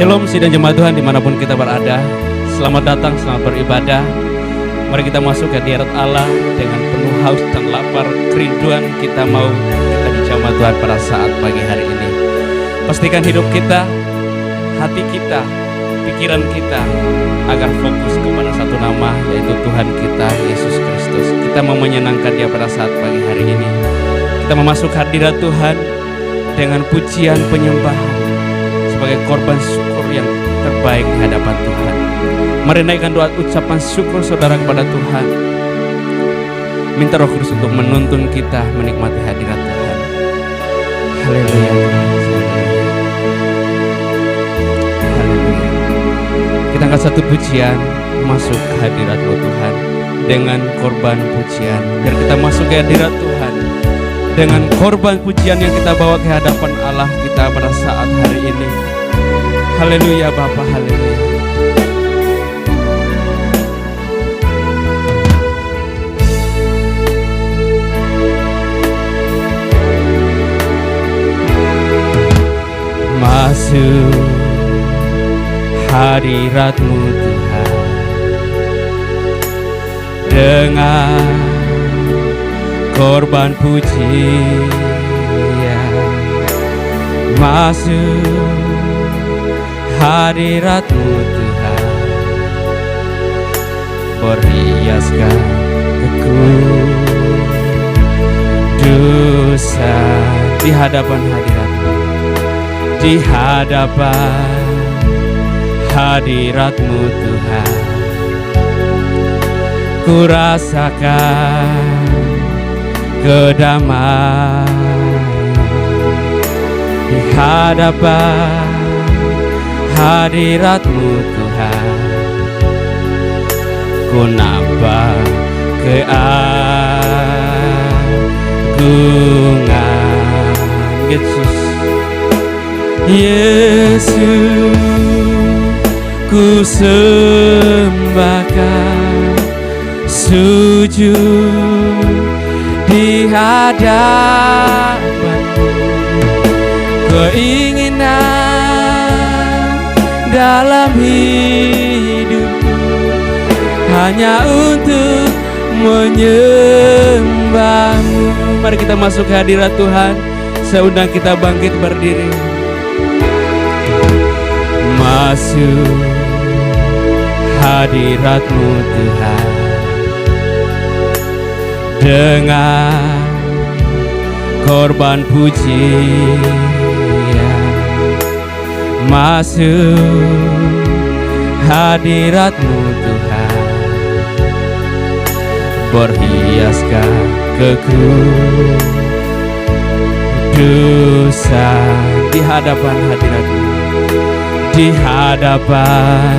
Shalom sidang jemaat Tuhan dimanapun kita berada. Selamat datang, selamat beribadah. Mari kita masuk ke hadirat Allah dengan penuh haus dan lapar, kerinduan kita mau kita dijamah Tuhan pada saat pagi hari ini. Pastikan hidup kita, hati kita, pikiran kita agar fokus kepada satu nama, yaitu Tuhan kita Yesus Kristus. Kita mau menyenangkan Dia pada saat pagi hari ini. Kita memasuk hadirat Tuhan dengan pujian penyembahan sebagai korban syukur yang terbaik di hadapan Tuhan. Mari naikkan doa ucapan syukur saudara kepada Tuhan. Minta Roh Kudus untuk menuntun kita menikmati hadirat Tuhan. Haleluya. Haleluya. Kita angkat satu pujian masuk ke hadirat Tuhan dengan korban pujian. Biar kita masuk ke hadirat Tuhan dengan korban pujian yang kita bawa ke hadapan Allah kita pada saat hari ini. Haleluya Bapa, haleluya. Masuk hadirat-Mu Tuhan dengan korban pujian. Masuk hadirat-Mu Tuhan, berhiaskan kekudusan di hadapan hadirat-Mu, di hadapan hadirat-Mu Tuhan. Ku rasakan kedamaian di hadapan hadirat-Mu Tuhan. Ku nampak keagungan Yesus. Yesus, ku sembahkan, sujud di hadapan-Mu. Keinginan dalam hidupku hanya untuk menyembah-Mu. Mari kita masuk ke hadirat Tuhan. Saya undang kita bangkit berdiri. Masuk hadirat-Mu Tuhan dengan korban pujian. Masuk hadirat-Mu Tuhan, berhiaskan kekudusan di hadapan hadirat-Mu, di hadapan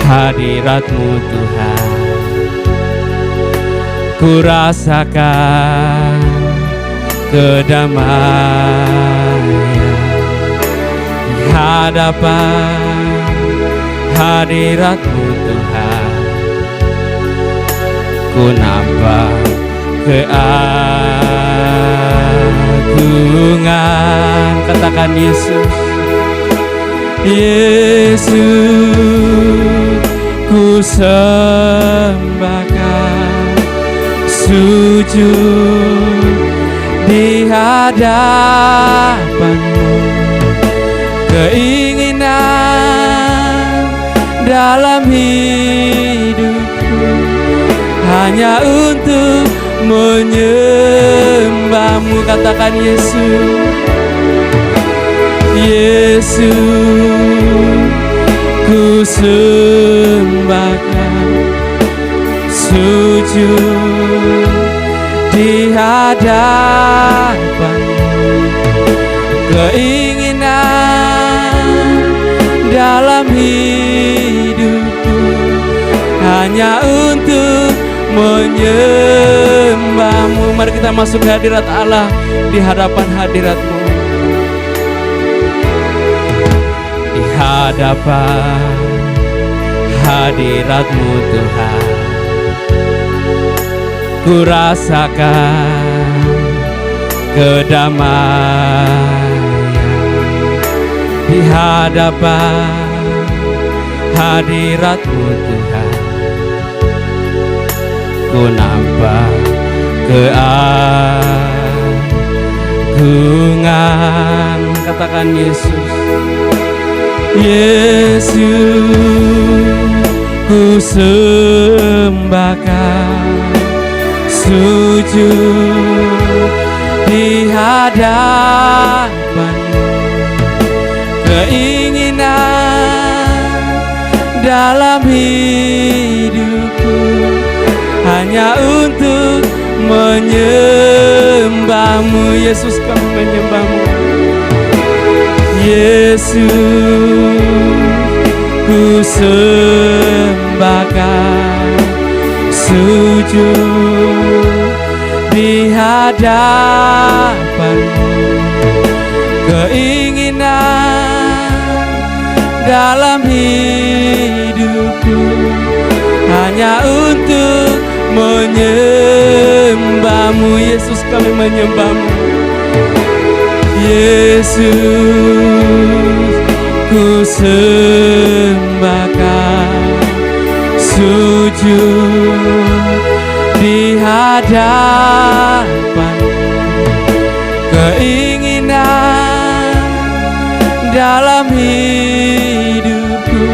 hadirat-Mu Tuhan. Ku rasakan kedamaian di hadapan hadirat-Mu Tuhan. Ku nampak keagungan. Katakan Yesus. Yesus, ku sembahkan, sujud di hadapan-Mu. Keinginan dalam hidupku hanya untuk menyembah-Mu. Katakan Yesus. Yesus, ku sembahkan, sujud di hadapan-Mu. Keinginan dalam hidupku hanya untuk menyembah-Mu. Mari kita masuk ke hadirat Allah, di hadapan hadirat-Mu, di hadapan hadirat-Mu Tuhan. Ku rasakan kedamaian di hadapan hadirat-Mu Tuhan. Ku nampak keagungan. Katakan Yesus. Yesus, ku sembahkan, sujud di hadapan-Mu. Keinginan dalam hidupku hanya untuk menyembah-Mu. Yesus, kami menyembah-Mu. Yesus, ku sembahkan, sujud di hadapan-Mu. Keinginan dalam hidupku hanya untuk menyembah-Mu. Yesus, kami menyembah-Mu. Yesus, ku sembahkan, sujud di hadapan-Mu. Keinginan dalam hidupku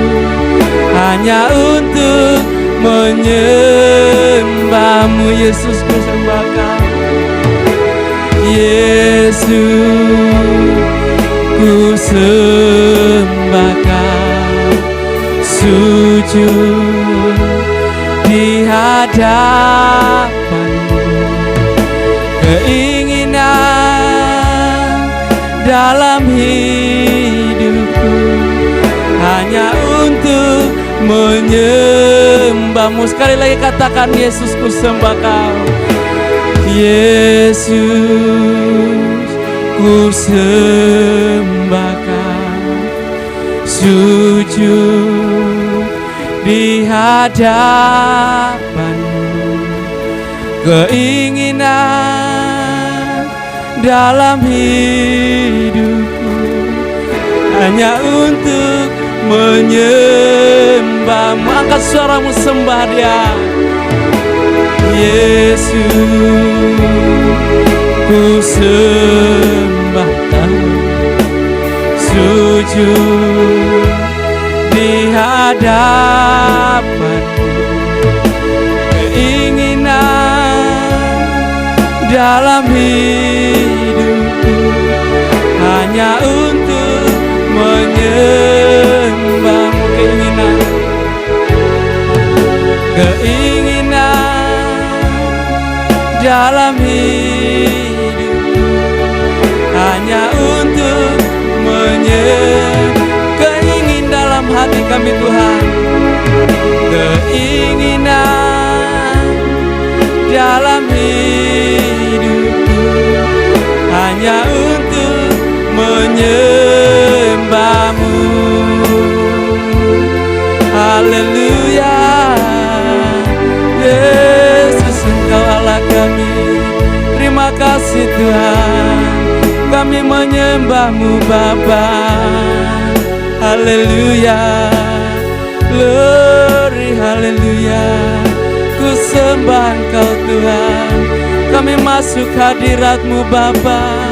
hanya untuk menyembah-Mu. Yesus, ku sembahkan. Yesus, ku sembahkan, sujud di hadapan-Mu. Keinginan dalam hidupku hanya untuk menyembah-Mu. Sekali lagi katakan, Yesus, ku sembah Kau. Yesus, ku sembahkan, sujud di hadapan-Mu. Keinginan dalam hidupku hanya untuk menyembah-Mu. Angkat suaramu, sembah Dia. Yesus, ku sembahkan, sujud di hadapan-Mu. Keinginan dalam hidupku hanya untuk menyembah-Mu. Keinginan dalam hidupku hanya untuk keinginan dalam hati kami Tuhan. Keinginan dalam hidupku hanya untuk menyembah-Mu. Haleluya. Yesus, Engkau Allah kami. Terima kasih Tuhan, kami menyembah-Mu Bapa. Haleluya, glory, haleluya. Ku sembah Engkau Tuhan, kami masuk hadirat-Mu Bapa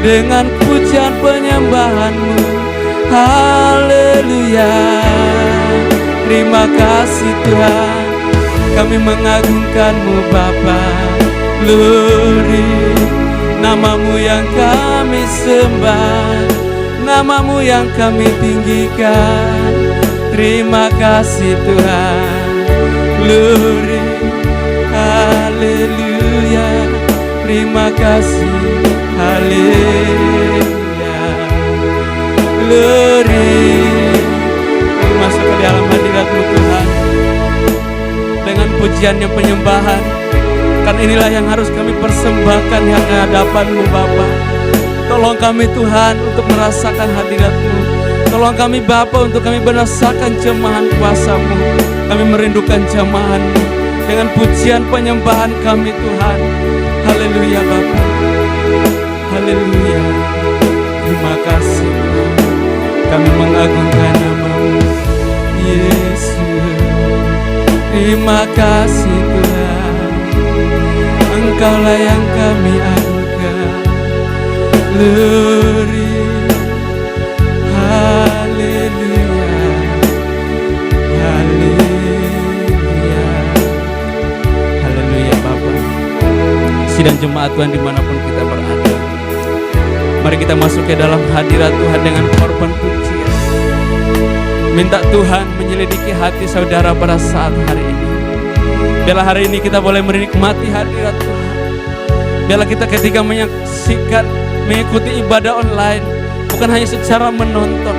dengan pujian penyembahan-Mu. Haleluya, terima kasih Tuhan, kami mengagungkan-Mu Bapa. Glory, nama-Mu yang kami sembah, nama-Mu yang kami tinggikan. Terima kasih Tuhan. Glory, haleluya. Terima kasih, haleluya. Glory, masuk ke dalam hadirat-Mu Tuhan dengan pujian yang penyembahan. Kan inilah yang harus kami persembahkan di hadapan-Mu Bapa. Tolong kami Tuhan untuk merasakan hadirat-Mu. Tolong kami Bapa untuk kami merasakan jemahan kuasa-Mu. Kami merindukan jemahan-Mu dengan pujian penyembahan kami Tuhan. Haleluya Bapa. Haleluya. Terima kasih Tuhan. Kami mengagungkan nama-Mu, Yesus. Terima kasih Tuhan, Engkaulah yang kami agungkan. Glory, haleluya, haleluya, haleluya Bapa. Sidang jemaat Tuhan dimanapun kita berada, mari kita masuk ke dalam hadirat Tuhan dengan korban pujian. Minta Tuhan menyelidiki hati saudara pada saat hari ini. Biarlah hari ini kita boleh menikmati hadirat Tuhan. Biarlah kita ketika menyaksikan, mengikuti ibadah online, bukan hanya secara menonton,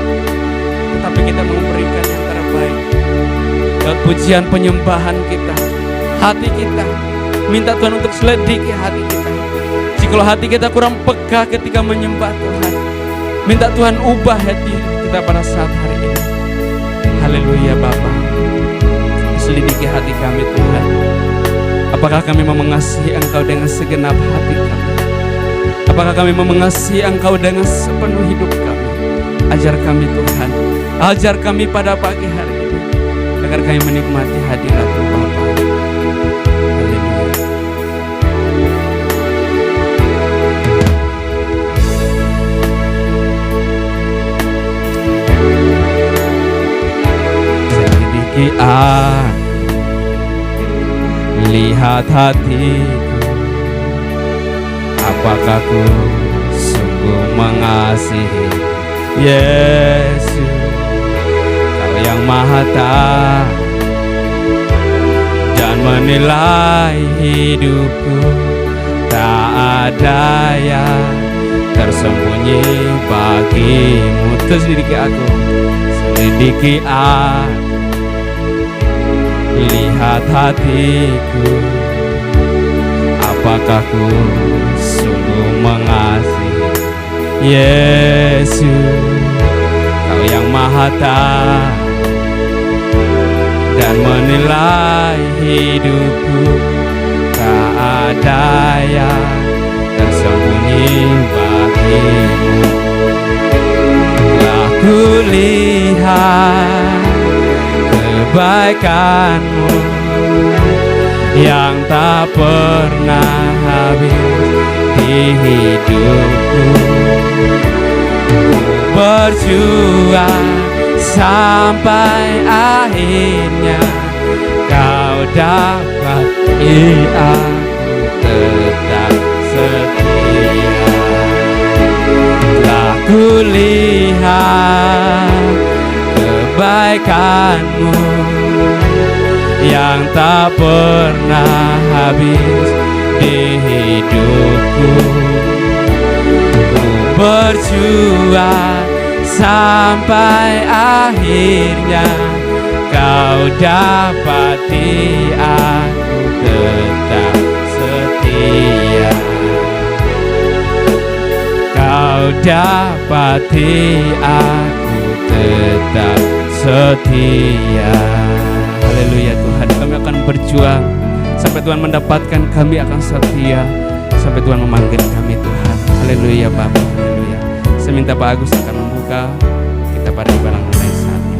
tetapi kita memberikan yang terbaik. Lewat pujian penyembahan kita, hati kita, minta Tuhan untuk selidiki hati kita. Jikalau hati kita kurang peka ketika menyembah Tuhan, minta Tuhan ubah hati kita pada saat hari ini. Haleluya Bapa, selidiki hati kami Tuhan. Apakah kami mau mengasihi Engkau dengan segenap hati kami? Apakah kami mau mengasihi Engkau dengan sepenuh hidup kami? Ajar kami Tuhan, ajar kami pada pagi hari ini, agar kami menikmati hadirat-Mu Bapa. Haleluya. Selidiki aku, lihat hatiku, apakah ku sungguh mengasihi Yesus, Kau yang Maha Tahu dan menilai hidupku. Tak ada yang tersembunyi bagi-Mu. Selidiki aku, selidiki aku, lihat hatiku, apakah ku sungguh mengasihi Yesus, Kau yang Maha Tahu dan menilai hidupku. Tak ada yang tersembunyi bagi-Mu. Telah kulihat kebaikan-Mu yang tak pernah habis di hidupku. Berjuang sampai akhirnya Kau dapati aku tetap setia. Telah kulihat kebaikan-Mu yang tak pernah habis di hidupku. Ku berjuang sampai akhirnya Kau dapati aku tetap setia. Kau dapati aku tetap setia. Haleluya Tuhan, kami akan berjuang sampai Tuhan mendapatkan kami akan setia, sampai Tuhan memanggil kami Tuhan. Haleluya Bapa, haleluya. Saya minta Pak Agus akan membuka kita pada ibadah online saat ini.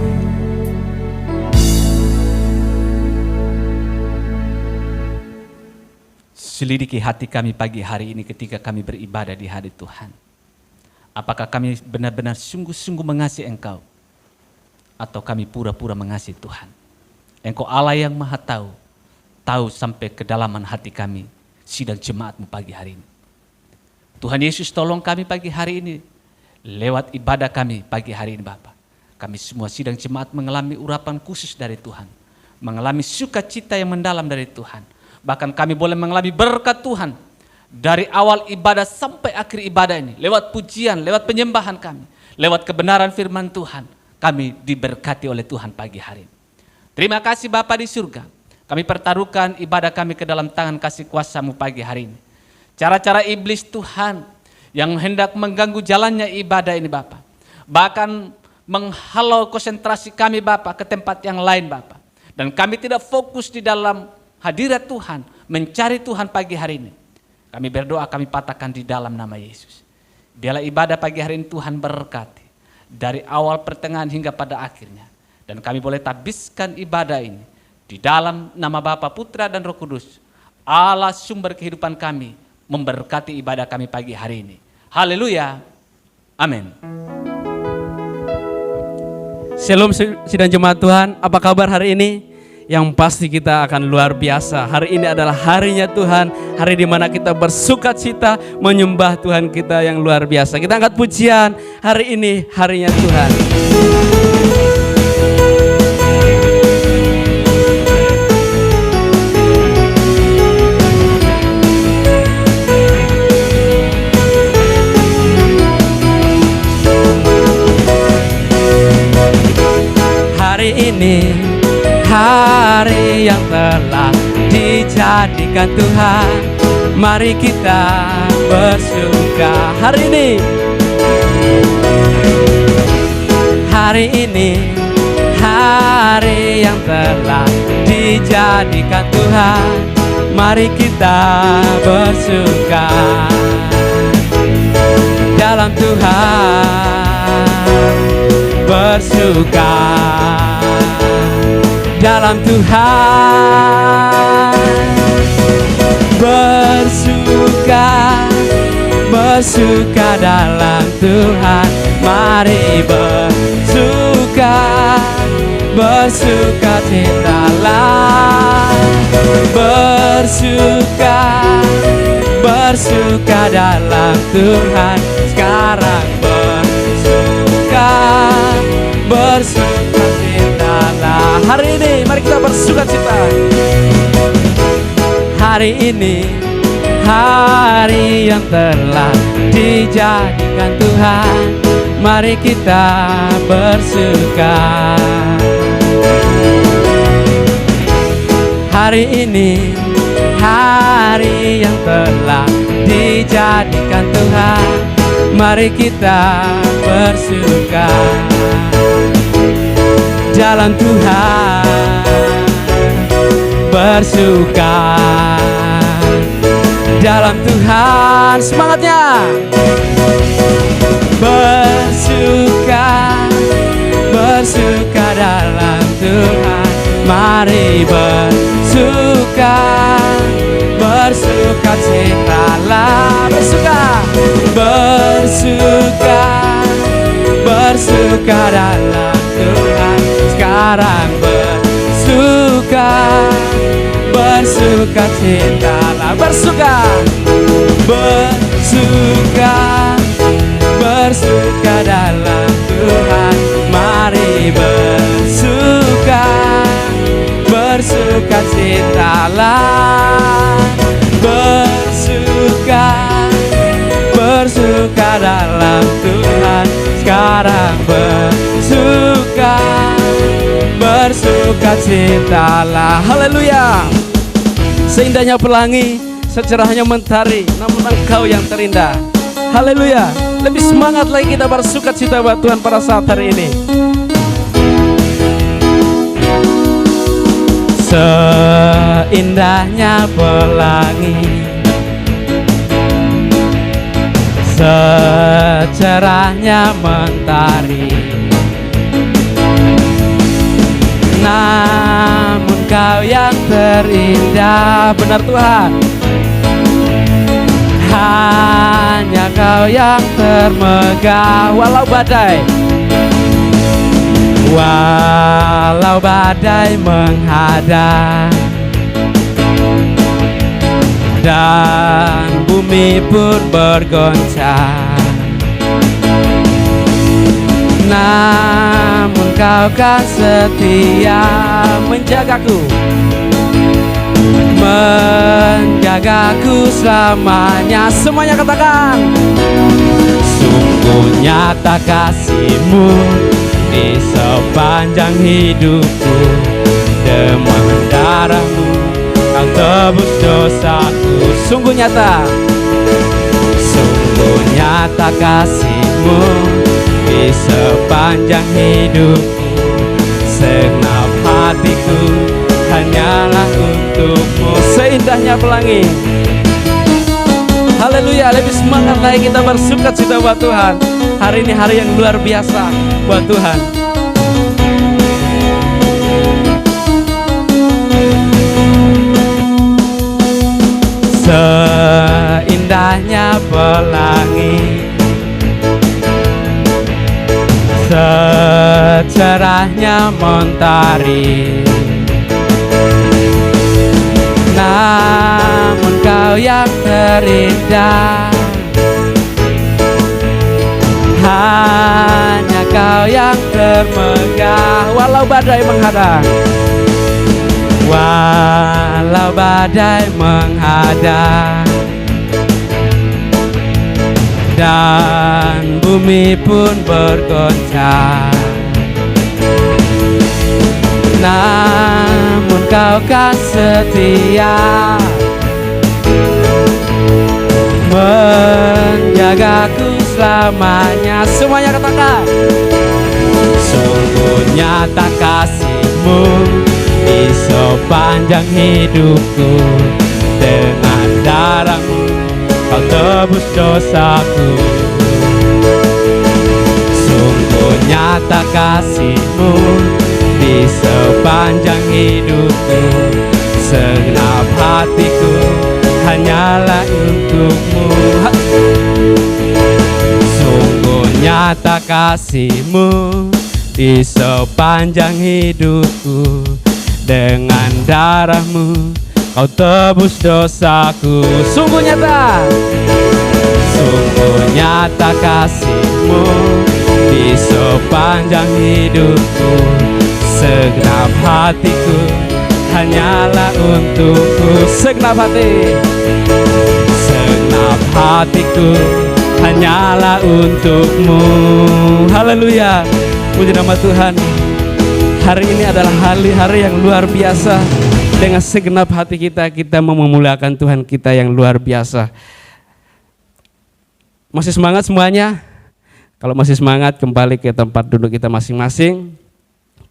Selidiki hati kami pagi hari ini ketika kami beribadah di hadirat Tuhan. Apakah kami benar-benar sungguh-sungguh mengasihi Engkau, atau kami pura-pura mengasihi Tuhan? Engkau Allah yang Maha Tahu, tahu sampai kedalaman hati kami, sidang jemaat-Mu pagi hari ini. Tuhan Yesus, tolong kami pagi hari ini, lewat ibadah kami pagi hari ini Bapa. Kami semua sidang jemaat mengalami urapan khusus dari Tuhan, mengalami sukacita yang mendalam dari Tuhan. Bahkan kami boleh mengalami berkat Tuhan dari awal ibadah sampai akhir ibadah ini. Lewat pujian, lewat penyembahan kami, lewat kebenaran firman Tuhan, kami diberkati oleh Tuhan pagi hari ini. Terima kasih Bapa di surga. Kami pertaruhkan ibadah kami ke dalam tangan kasih kuasa-Mu pagi hari ini. Cara-cara iblis Tuhan yang hendak mengganggu jalannya ibadah ini Bapa, bahkan menghalau konsentrasi kami Bapa ke tempat yang lain Bapa. Dan kami tidak fokus di dalam hadirat Tuhan, mencari Tuhan pagi hari ini. Kami berdoa, kami patahkan di dalam nama Yesus. Biarlah ibadah pagi hari ini Tuhan berkati. dari awal, pertengahan hingga pada akhirnya. Dan kami boleh tabiskan ibadah ini di dalam nama Bapa, Putra, dan Roh Kudus. Allah sumber kehidupan kami memberkati ibadah kami pagi hari ini. Haleluya. Amin. Shalom sidang jemaat Tuhan, apa kabar hari ini? Yang pasti kita akan luar biasa. Hari ini adalah harinya Tuhan, hari di mana kita bersukacita menyembah Tuhan kita yang luar biasa. Kita angkat pujian, hari ini harinya Tuhan. Hari ini hari yang telah dijadikan Tuhan, mari kita bersuka. Hari ini hari yang telah dijadikan Tuhan, mari kita bersuka dalam Tuhan, bersuka dalam Tuhan, bersuka dalam Tuhan, mari bersuka citalah, bersuka dalam Tuhan, sekarang bersuka citalah. Hari ini mari kita bersuka cita. Hari ini hari yang telah dijadikan Tuhan, mari kita bersuka. Hari ini hari yang telah dijadikan Tuhan, mari kita bersuka dalam Tuhan, bersuka dalam Tuhan. Semangatnya bersuka dalam Tuhan, mari bersuka citalah, bersuka dalam Tuhan, sekarang bersuka citalah, bersuka dalam Tuhan, mari bersuka citalah, bersuka dalam Tuhan, sekarang bersuka citalah. Haleluya. Seindahnya pelangi, secerahnya mentari, namun Engkau yang terindah. Haleluya. Lebih semangat lagi kita bersuka cita buat Tuhan pada saat hari ini. Seindahnya pelangi, secerahnya mentari, namun Kau yang terindah. Benar Tuhan, hanya Kau yang termegah. Walau badai menghadang dan bumi pun bergoncang, namun Kau kan setia menjagaku selamanya. Semuanya katakan, sungguh nyata kasih-Mu di sepanjang hidupku, demam darah-Mu Kau tebus dosaku. Sungguh nyata kasih-Mu di sepanjang hidupku, segenap hatiku hanyalah untuk-Mu. Seindahnya pelangi, Haleluya, lebih semangat lagi kita bersuka cita buat Tuhan. Hari ini hari yang luar biasa buat Tuhan. Seindahnya pelangi, secerahnya mentari, namun kau yang terindah, hanya kau yang termegah. Walau badai menghadang, walau badai menghadang, dan bumi pun bergoncang, namun kau kan setia, menjagaku selamanya. Semuanya katakan, sungguh nyata kasih-Mu di sepanjang hidupku. Dengan darah-Mu Kau tebus dosaku. Sungguh nyata kasih-Mu di sepanjang hidupku. Segenap hatiku hanyalah untuk-Mu. Sungguh nyata kasih-Mu di sepanjang hidupku. Dengan darah-Mu Kau tebus dosaku. Sungguh nyata, sungguh nyata kasih-Mu di sepanjang hidupku. Segenap hatiku hanyalah untuk-Mu. Segenap hati, segenap hatiku hanyalah untuk-Mu. Haleluya, puji nama Tuhan. Hari ini adalah hari yang luar biasa. Dengan segenap hati kita mau memuliakan Tuhan kita yang luar biasa. Masih semangat semuanya? Kalau masih semangat, kembali ke tempat duduk kita masing-masing.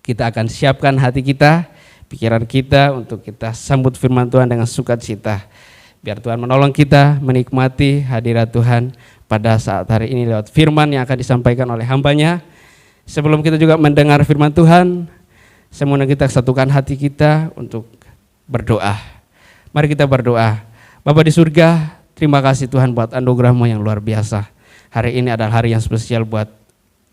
Kita akan siapkan hati kita, pikiran kita untuk kita sambut firman Tuhan dengan sukacita. Biar Tuhan menolong kita menikmati hadirat Tuhan pada saat hari ini lewat firman yang akan disampaikan oleh hamba-Nya. Sebelum kita juga mendengar firman Tuhan, semuanya kita satukan hati kita untuk berdoa. Mari kita berdoa. Bapa di surga, terima kasih Tuhan buat anugerah-Mu yang luar biasa. Hari ini adalah hari yang spesial buat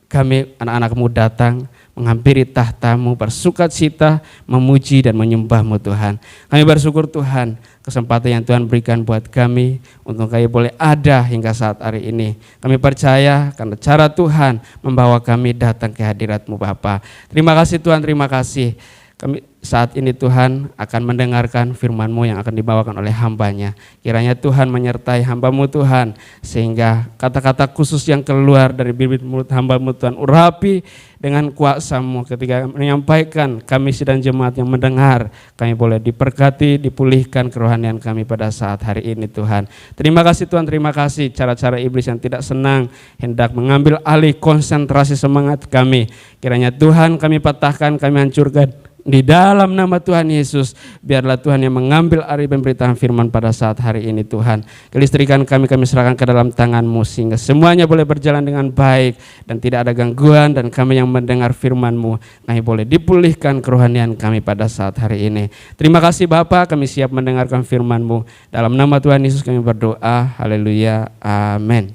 kami, anak-anak-Mu datang menghampiri tahta-Mu, bersukacita, memuji dan menyembah-Mu Tuhan. Kami bersyukur Tuhan, kesempatan yang Tuhan berikan buat kami untuk kami boleh ada hingga saat hari ini. Kami percaya karena cara Tuhan membawa kami datang ke hadirat-Mu Bapa. Terima kasih Tuhan, terima kasih. Kami saat ini Tuhan akan mendengarkan firman-Mu yang akan dibawakan oleh hamba-Nya. Kiranya Tuhan menyertai hamba-Mu Tuhan, sehingga kata-kata khusus yang keluar dari bibir mulut hamba-Mu Tuhan urapi dengan kuasa-Mu ketika menyampaikan. Kami sidang jemaat yang mendengar, kami boleh diberkati, dipulihkan kerohanian kami pada saat hari ini Tuhan. Terima kasih Tuhan, terima kasih. Cara-cara iblis yang tidak senang hendak mengambil alih konsentrasi semangat kami, kiranya Tuhan kami patahkan, kami hancurkan di dalam nama Tuhan Yesus. Biarlah Tuhan yang mengambil alih pemberitaan firman pada saat hari ini Tuhan. Kelistrikan kami serahkan ke dalam tangan-Mu, sehingga semuanya boleh berjalan dengan baik dan tidak ada gangguan. Dan kami yang mendengar firman-Mu, kami boleh dipulihkan kerohanian kami pada saat hari ini. Terima kasih Bapa, kami siap mendengarkan firman-Mu. Dalam nama Tuhan Yesus kami berdoa. Haleluya, amin.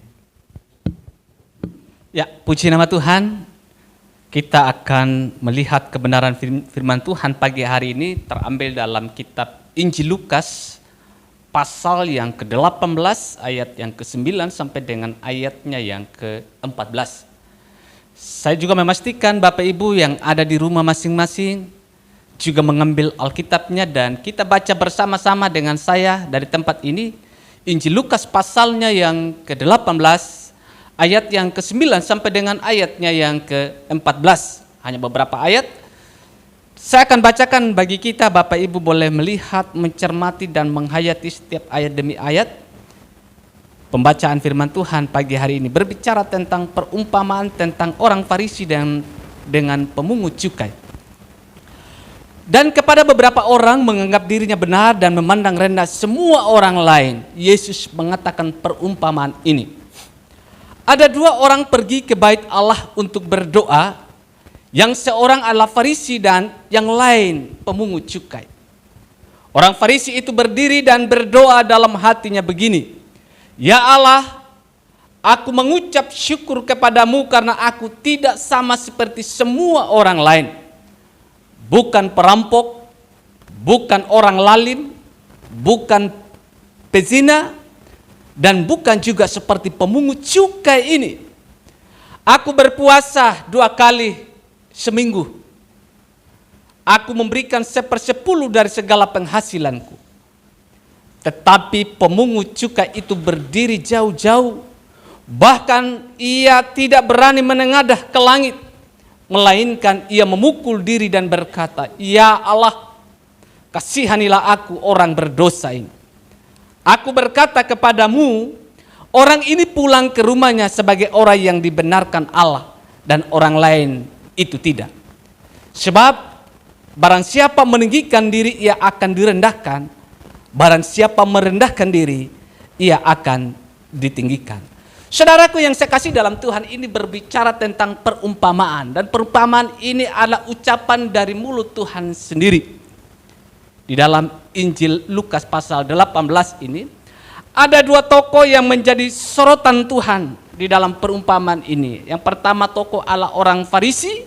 Ya, puji nama Tuhan. Kita akan melihat kebenaran firman Tuhan pagi hari ini terambil dalam kitab Injil Lukas pasal yang ke-18 ayat yang ke-9 sampai dengan ayatnya yang ke-14. Saya juga memastikan Bapak Ibu yang ada di rumah masing-masing juga mengambil Alkitabnya dan kita baca bersama-sama dengan saya dari tempat ini Injil Lukas pasalnya yang ke-18 ayat yang ke-9 sampai dengan ayatnya yang ke-14. Hanya beberapa ayat. Saya akan bacakan bagi kita, Bapak Ibu boleh melihat, mencermati dan menghayati setiap ayat demi ayat. Pembacaan firman Tuhan pagi hari ini berbicara tentang perumpamaan tentang orang Farisi dan dengan pemungut cukai. Dan kepada beberapa orang menganggap dirinya benar dan memandang rendah semua orang lain, Yesus mengatakan perumpamaan ini. Ada dua orang pergi ke bait Allah untuk berdoa, yang seorang adalah Farisi dan yang lain pemungut cukai. Orang Farisi itu berdiri dan berdoa dalam hatinya begini, "Ya Allah, aku mengucap syukur kepadamu karena aku tidak sama seperti semua orang lain. Bukan perampok, bukan orang lalim, bukan pezina, dan bukan juga seperti pemungut cukai ini. Aku berpuasa 2 kali seminggu. Aku memberikan 1/10 dari segala penghasilanku." Tetapi pemungut cukai itu berdiri jauh-jauh, bahkan ia tidak berani menengadah ke langit, melainkan ia memukul diri dan berkata, "Ya Allah, kasihanilah aku orang berdosa ini." Aku berkata kepadamu, orang ini pulang ke rumahnya sebagai orang yang dibenarkan Allah, dan orang lain itu tidak. Sebab barang siapa meninggikan diri, ia akan direndahkan. Barang siapa merendahkan diri, ia akan ditinggikan. Saudaraku yang saya kasih dalam Tuhan, ini berbicara tentang perumpamaan. Dan perumpamaan ini adalah ucapan dari mulut Tuhan sendiri. Di dalam Injil Lukas pasal 18 ini, ada 2 tokoh yang menjadi sorotan Tuhan di dalam perumpamaan ini. Yang pertama tokoh adalah orang Farisi,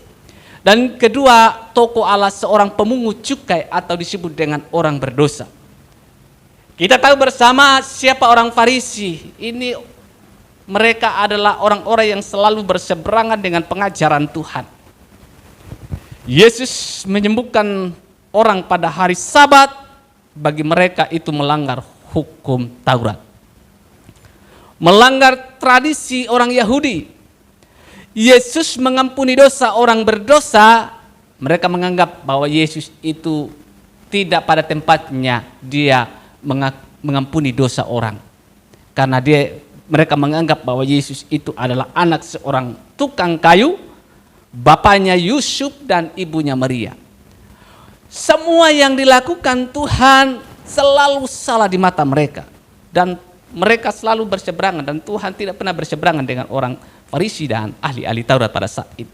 dan kedua tokoh adalah seorang pemungut cukai atau disebut dengan orang berdosa. Kita tahu bersama siapa orang Farisi. Ini mereka adalah orang-orang yang selalu berseberangan dengan pengajaran Tuhan. Yesus menyembuhkan orang pada hari Sabat, bagi mereka itu melanggar hukum Taurat, melanggar tradisi orang Yahudi. Yesus mengampuni dosa orang berdosa, mereka menganggap bahwa Yesus itu tidak pada tempatnya dia mengampuni dosa orang, karena mereka menganggap bahwa Yesus itu adalah anak seorang tukang kayu, bapaknya Yusuf dan ibunya Maria. Semua yang dilakukan Tuhan selalu salah di mata mereka, dan mereka selalu berseberangan, dan Tuhan tidak pernah berseberangan dengan orang Farisi dan ahli-ahli Taurat pada saat itu.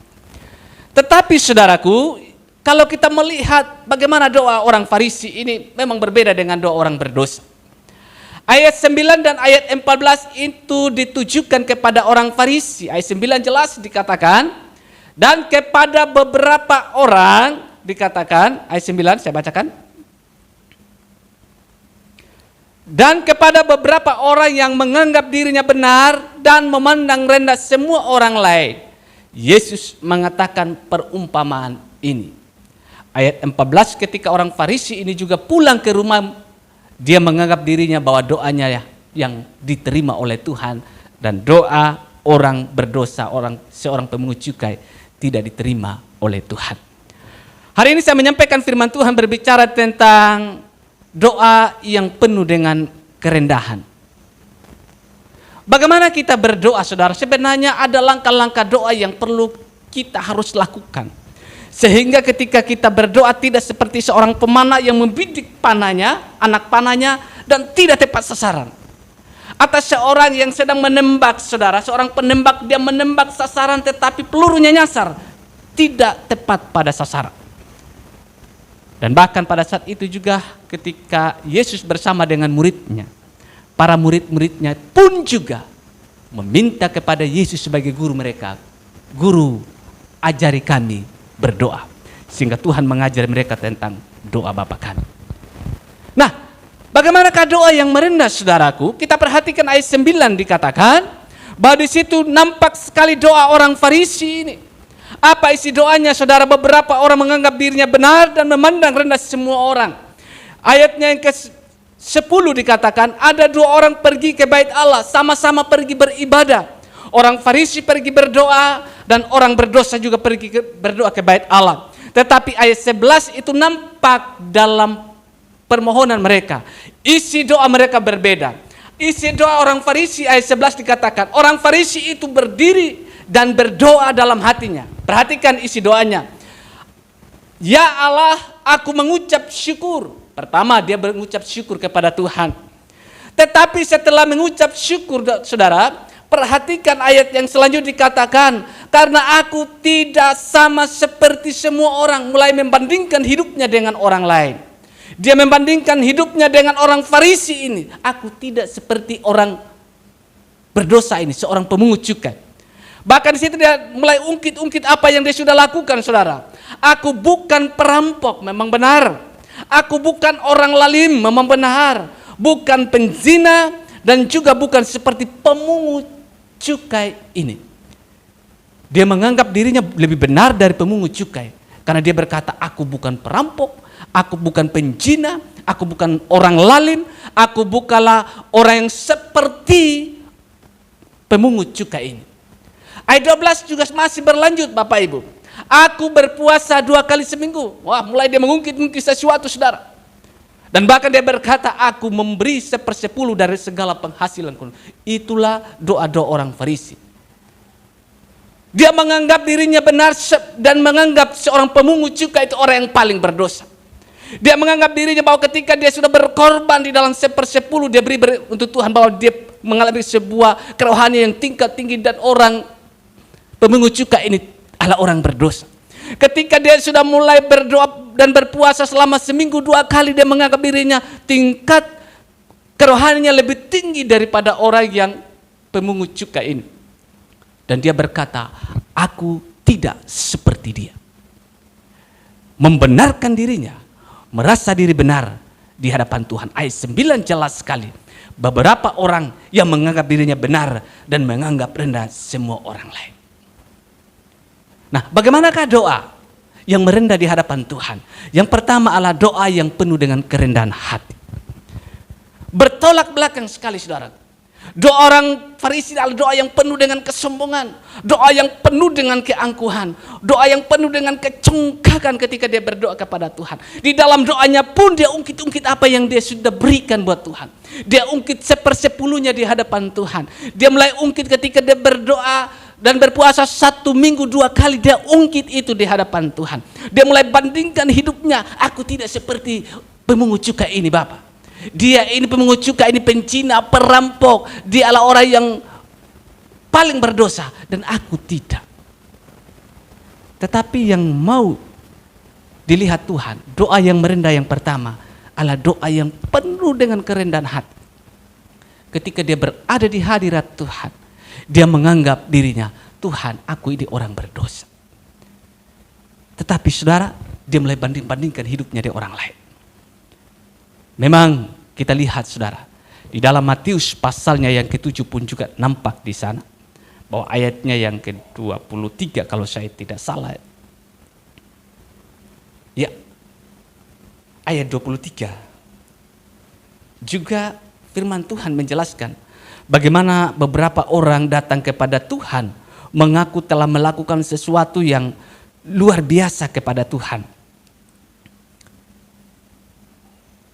Tetapi saudaraku, kalau kita melihat bagaimana doa orang Farisi ini memang berbeda dengan doa orang berdosa. Ayat 9 dan ayat 14 itu ditujukan kepada orang Farisi. Ayat 9 jelas dikatakan, dan kepada beberapa orang dikatakan, ayat 9 saya bacakan. Dan kepada beberapa orang yang menganggap dirinya benar dan memandang rendah semua orang lain, Yesus mengatakan perumpamaan ini. Ayat 14, ketika orang Farisi ini juga pulang ke rumah, dia menganggap dirinya bahwa doanya yang diterima oleh Tuhan, dan doa orang berdosa, seorang pemungut cukai tidak diterima oleh Tuhan. Hari ini saya menyampaikan firman Tuhan berbicara tentang doa yang penuh dengan kerendahan. Bagaimana kita berdoa, saudara? Sebenarnya ada langkah-langkah doa yang perlu kita harus lakukan, sehingga ketika kita berdoa tidak seperti seorang pemanah yang membidik panahnya, anak panahnya, dan tidak tepat sasaran. Atau seorang yang sedang menembak, saudara, seorang penembak, dia menembak sasaran tetapi pelurunya nyasar, tidak tepat pada sasaran. Dan bahkan pada saat itu juga ketika Yesus bersama dengan muridnya, para murid-muridnya pun juga meminta kepada Yesus sebagai guru mereka, "Guru, ajari kami berdoa." Sehingga Tuhan mengajari mereka tentang doa Bapa kami. Nah, bagaimanakah doa yang merendah, saudaraku? Kita perhatikan ayat 9 dikatakan bahwa di situ nampak sekali doa orang Farisi ini. Apa isi doanya, saudara? Beberapa orang menganggap dirinya benar dan memandang rendah semua orang. Ayatnya yang ke-10 dikatakan, ada 2 orang pergi ke bait Allah, sama-sama pergi beribadah. Orang Farisi pergi berdoa, dan orang berdosa juga pergi berdoa ke bait Allah. Tetapi ayat 11 itu nampak dalam permohonan mereka, isi doa mereka berbeda. Isi doa orang Farisi ayat 11 dikatakan, orang Farisi itu berdiri dan berdoa dalam hatinya. Perhatikan isi doanya. Ya Allah, aku mengucap syukur. Pertama, dia mengucap syukur kepada Tuhan. Tetapi setelah mengucap syukur, saudara, perhatikan ayat yang selanjutnya dikatakan, karena aku tidak sama seperti semua orang, mulai membandingkan hidupnya dengan orang lain. Dia membandingkan hidupnya dengan orang Farisi ini. Aku tidak seperti orang berdosa ini, seorang pemungut cukai. Bahkan di situ dia mulai ungkit-ungkit apa yang dia sudah lakukan, saudara. Aku bukan perampok, memang benar. Aku bukan orang lalim, memang benar. Bukan penzina dan juga bukan seperti pemungut cukai ini. Dia menganggap dirinya lebih benar dari pemungut cukai. Karena dia berkata, aku bukan perampok, aku bukan penzina, aku bukan orang lalim, aku bukanlah orang yang seperti pemungut cukai ini. Ayat 12 juga masih berlanjut, Bapak Ibu. Aku berpuasa 2 kali seminggu. Wah, mulai dia mengungkit-ungkit sesuatu, saudara. Dan bahkan dia berkata, aku memberi 1/10 dari segala penghasilanku. Itulah doa-doa orang Farisi. Dia menganggap dirinya benar dan menganggap seorang pemungut cukai itu orang yang paling berdosa. Dia menganggap dirinya bahwa ketika dia sudah berkorban di dalam 1/10 dia beri untuk Tuhan, bahwa dia mengalami sebuah kerohanian yang tingkat tinggi dan orang pemungut cukai ini adalah orang berdosa. Ketika dia sudah mulai berdoa dan berpuasa selama seminggu 2 kali, dia menganggap dirinya tingkat kerohaniannya lebih tinggi daripada orang yang pemungut cukai ini. Dan dia berkata, aku tidak seperti dia. Membenarkan dirinya, merasa diri benar di hadapan Tuhan. Ayat 9 jelas sekali. Beberapa orang yang menganggap dirinya benar dan menganggap rendah semua orang lain. Nah, bagaimanakah doa yang merendah di hadapan Tuhan? Yang pertama adalah doa yang penuh dengan kerendahan hati. Bertolak belakang sekali, saudara. Doa orang Farisi adalah doa yang penuh dengan kesombongan, doa yang penuh dengan keangkuhan, doa yang penuh dengan kecongkakan ketika dia berdoa kepada Tuhan. Di dalam doanya pun dia ungkit-ungkit apa yang dia sudah berikan buat Tuhan. Dia ungkit 1/10 di hadapan Tuhan. Dia mulai ungkit ketika dia berdoa dan berpuasa 1 minggu 2 kali, dia ungkit itu di hadapan Tuhan. Dia mulai bandingkan hidupnya, aku tidak seperti pemungut cukai ini, Bapak. Dia ini pemungut cukai, ini pencina, perampok. Dia adalah orang yang paling berdosa dan aku tidak. Tetapi yang mau dilihat Tuhan, doa yang merendah yang pertama adalah doa yang penuh dengan kerendahan hati. Ketika dia berada di hadirat Tuhan, dia menganggap dirinya, Tuhan, aku ini orang berdosa. Tetapi saudara, dia mulai banding-bandingkan hidupnya dengan orang lain. Memang kita lihat, saudara, di dalam Matius pasalnya yang ke-7 pun juga nampak di sana, bahwa ayatnya yang ke-23 kalau saya tidak salah. Ya, ayat 23. Juga firman Tuhan menjelaskan bagaimana beberapa orang datang kepada Tuhan mengaku telah melakukan sesuatu yang luar biasa kepada Tuhan.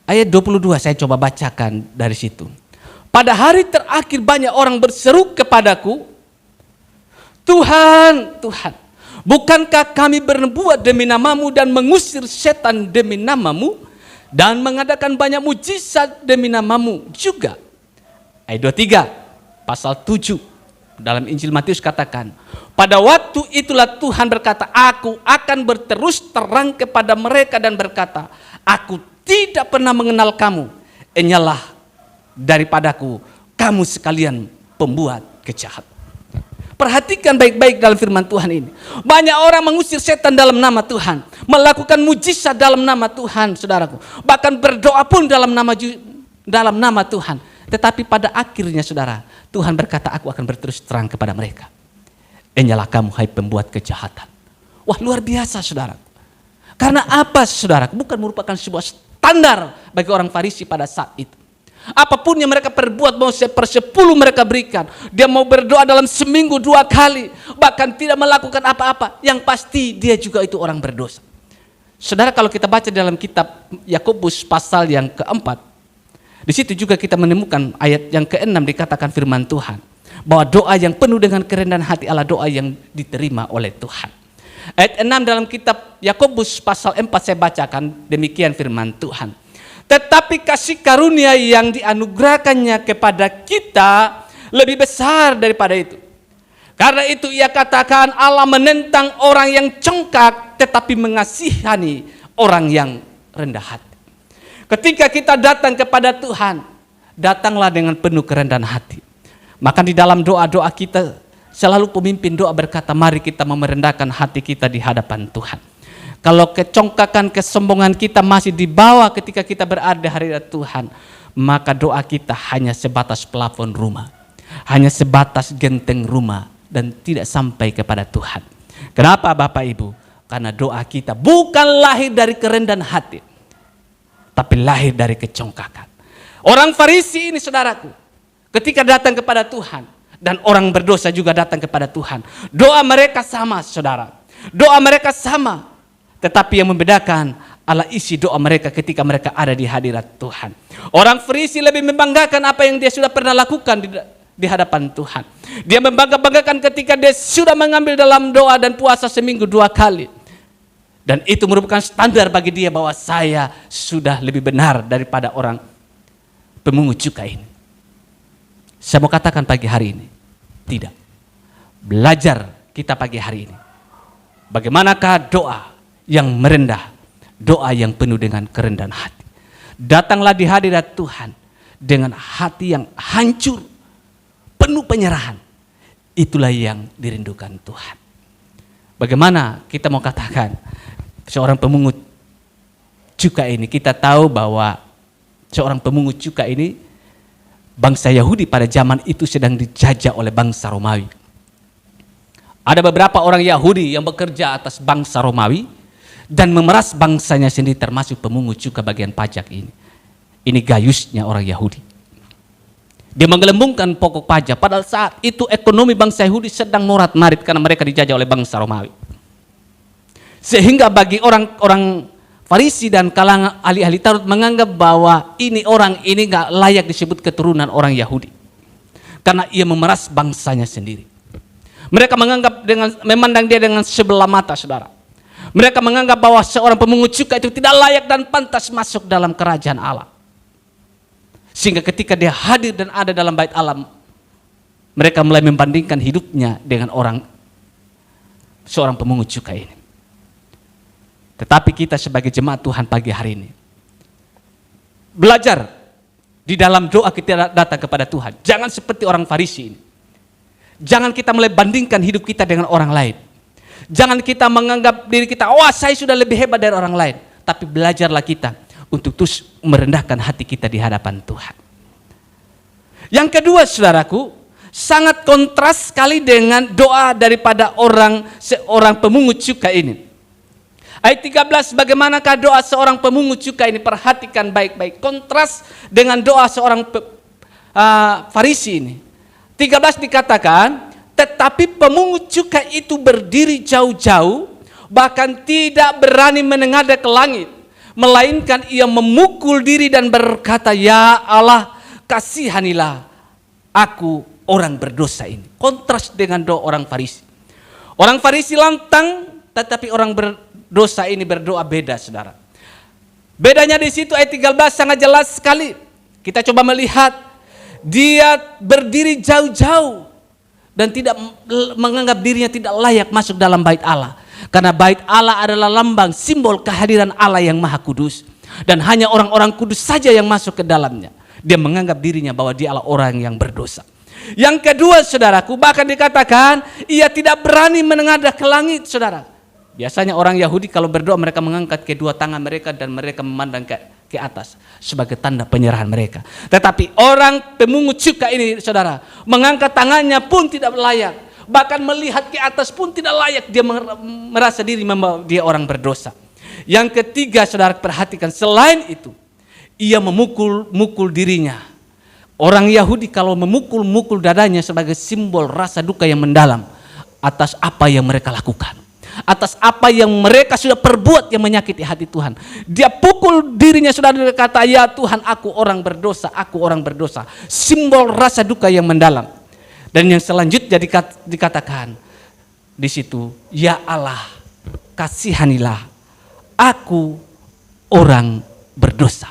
Ayat 22 saya coba bacakan dari situ. Pada hari terakhir banyak orang berseru kepadaku, Tuhan, Tuhan, bukankah kami berbuat demi namamu dan mengusir setan demi namamu dan mengadakan banyak mujizat demi namamu juga. Ayat 23, pasal 7 dalam Injil Matius katakan, pada waktu itulah Tuhan berkata, aku akan berterus terang kepada mereka dan berkata, aku tidak pernah mengenal kamu, enyalah daripadaku kamu sekalian pembuat kejahatan. Perhatikan baik-baik dalam firman Tuhan ini. Banyak orang mengusir setan dalam nama Tuhan, melakukan mujizat dalam nama Tuhan, saudaraku. Bahkan berdoa pun dalam nama Tuhan. Tetapi pada akhirnya, saudara, Tuhan berkata, aku akan berterus terang kepada mereka. Enyalah kamu, hai pembuat kejahatan. Wah, luar biasa, saudara. Karena apa, saudara? Bukan merupakan sebuah standar bagi orang Farisi pada saat itu. Apapun yang mereka perbuat, mau 1/10 mereka berikan. Dia mau berdoa dalam seminggu 2 kali, bahkan tidak melakukan apa-apa. Yang pasti dia juga itu orang berdosa. Saudara, kalau kita baca dalam kitab Yakobus pasal yang ke-4, di situ juga kita menemukan ayat yang ke-6 dikatakan firman Tuhan, bahwa doa yang penuh dengan kerendahan hati adalah doa yang diterima oleh Tuhan. Ayat 6 dalam kitab Yakobus pasal 4 saya bacakan, demikian firman Tuhan. Tetapi kasih karunia yang dianugerahkannya kepada kita lebih besar daripada itu. Karena itu ia katakan Allah menentang orang yang congkak tetapi mengasihani orang yang rendah hati. Ketika kita datang kepada Tuhan, datanglah dengan penuh kerendahan hati. Maka di dalam doa-doa kita selalu pemimpin doa berkata, mari kita merendahkan hati kita di hadapan Tuhan. Kalau kecongkakan, kesombongan kita masih dibawa ketika kita berada di hadirat Tuhan, maka doa kita hanya sebatas plafon rumah, hanya sebatas genteng rumah, dan tidak sampai kepada Tuhan. Kenapa Bapak Ibu? Karena doa kita bukan lahir dari kerendahan hati, tapi lahir dari kecongkakan. Orang Farisi ini saudaraku, ketika datang kepada Tuhan, dan orang berdosa juga datang kepada Tuhan, doa mereka sama saudara, doa mereka sama, tetapi yang membedakan adalah isi doa mereka ketika mereka ada di hadirat Tuhan. Orang Farisi lebih membanggakan apa yang dia sudah pernah lakukan di hadapan Tuhan. Dia membangga-banggakan ketika dia sudah mengambil dalam doa dan puasa seminggu 2 kali. Dan itu merupakan standar bagi dia bahwa saya sudah lebih benar daripada orang pemungut cukai ini. Saya mau katakan pagi hari ini, tidak. Belajar kita pagi hari ini. Bagaimanakah doa yang merendah, doa yang penuh dengan kerendahan hati. Datanglah di hadirat Tuhan dengan hati yang hancur, penuh penyerahan. Itulah yang dirindukan Tuhan. Bagaimana kita mau katakan seorang pemungut cukai ini, kita tahu bahwa seorang pemungut cukai ini bangsa Yahudi pada zaman itu sedang dijajah oleh bangsa Romawi. Ada beberapa orang Yahudi yang bekerja atas bangsa Romawi dan memeras bangsanya sendiri, termasuk pemungut cukai bagian pajak ini. Ini gayusnya orang Yahudi. Dia menggelembungkan pokok pajak, padahal saat itu ekonomi bangsa Yahudi sedang morat-marit karena mereka dijajah oleh bangsa Romawi. Sehingga bagi orang-orang Farisi dan kalangan ahli-ahli Taurat menganggap bahwa orang ini gak layak disebut keturunan orang Yahudi, karena ia memeras bangsanya sendiri. Mereka memandang dia dengan sebelah mata, saudara. Mereka menganggap bahwa seorang pemungut cukai itu tidak layak dan pantas masuk dalam kerajaan Allah. Sehingga ketika dia hadir dan ada dalam bait Allah, mereka mulai membandingkan hidupnya dengan seorang pemungut cukai ini. Tetapi kita sebagai jemaat Tuhan pagi hari ini belajar di dalam doa kita datang kepada Tuhan. Jangan seperti orang Farisi ini. Jangan kita mulai bandingkan hidup kita dengan orang lain. Jangan kita menganggap diri kita, wah saya sudah lebih hebat dari orang lain. Tapi belajarlah kita untuk terus merendahkan hati kita di hadapan Tuhan. Yang kedua saudaraku, sangat kontras sekali dengan doa daripada seorang pemungut cukai ini. Ayat 13, bagaimanakah doa seorang pemungut cukai ini? Perhatikan baik-baik. Kontras dengan doa seorang Farisi ini. 13 dikatakan, tetapi pemungut cukai itu berdiri jauh-jauh, bahkan tidak berani menengadah ke langit, melainkan ia memukul diri dan berkata, ya Allah, kasihanilah aku orang berdosa ini. Kontras dengan doa orang Farisi. Orang Farisi lantang, tetapi orang berdosa ini berdoa beda, saudara. Bedanya di situ ayat 13 sangat jelas sekali. Kita coba melihat, dia berdiri jauh-jauh dan tidak menganggap dirinya tidak layak masuk dalam bait Allah. Karena bait Allah adalah lambang simbol kehadiran Allah yang Maha Kudus, dan hanya orang-orang kudus saja yang masuk ke dalamnya. Dia menganggap dirinya bahwa dia adalah orang yang berdosa. Yang kedua saudaraku, bahkan dikatakan ia tidak berani menengadah ke langit, saudara. Biasanya orang Yahudi kalau berdoa mereka mengangkat kedua tangan mereka dan mereka memandang ke atas sebagai tanda penyerahan mereka. Tetapi orang pemungut cukai ini, saudara, mengangkat tangannya pun tidak layak, bahkan melihat ke atas pun tidak layak. Dia merasa diri dia orang berdosa. Yang ketiga, saudara, perhatikan, selain itu ia memukul dirinya. Orang Yahudi kalau memukul dadanya sebagai simbol rasa duka yang mendalam atas apa yang mereka lakukan, atas apa yang mereka sudah perbuat yang menyakiti hati Tuhan. Dia pukul dirinya, saudara, berkata, ya Tuhan, aku orang berdosa, aku orang berdosa. Simbol rasa duka yang mendalam. Dan yang selanjutnya dikatakan di situ, ya Allah, kasihanilah aku orang berdosa.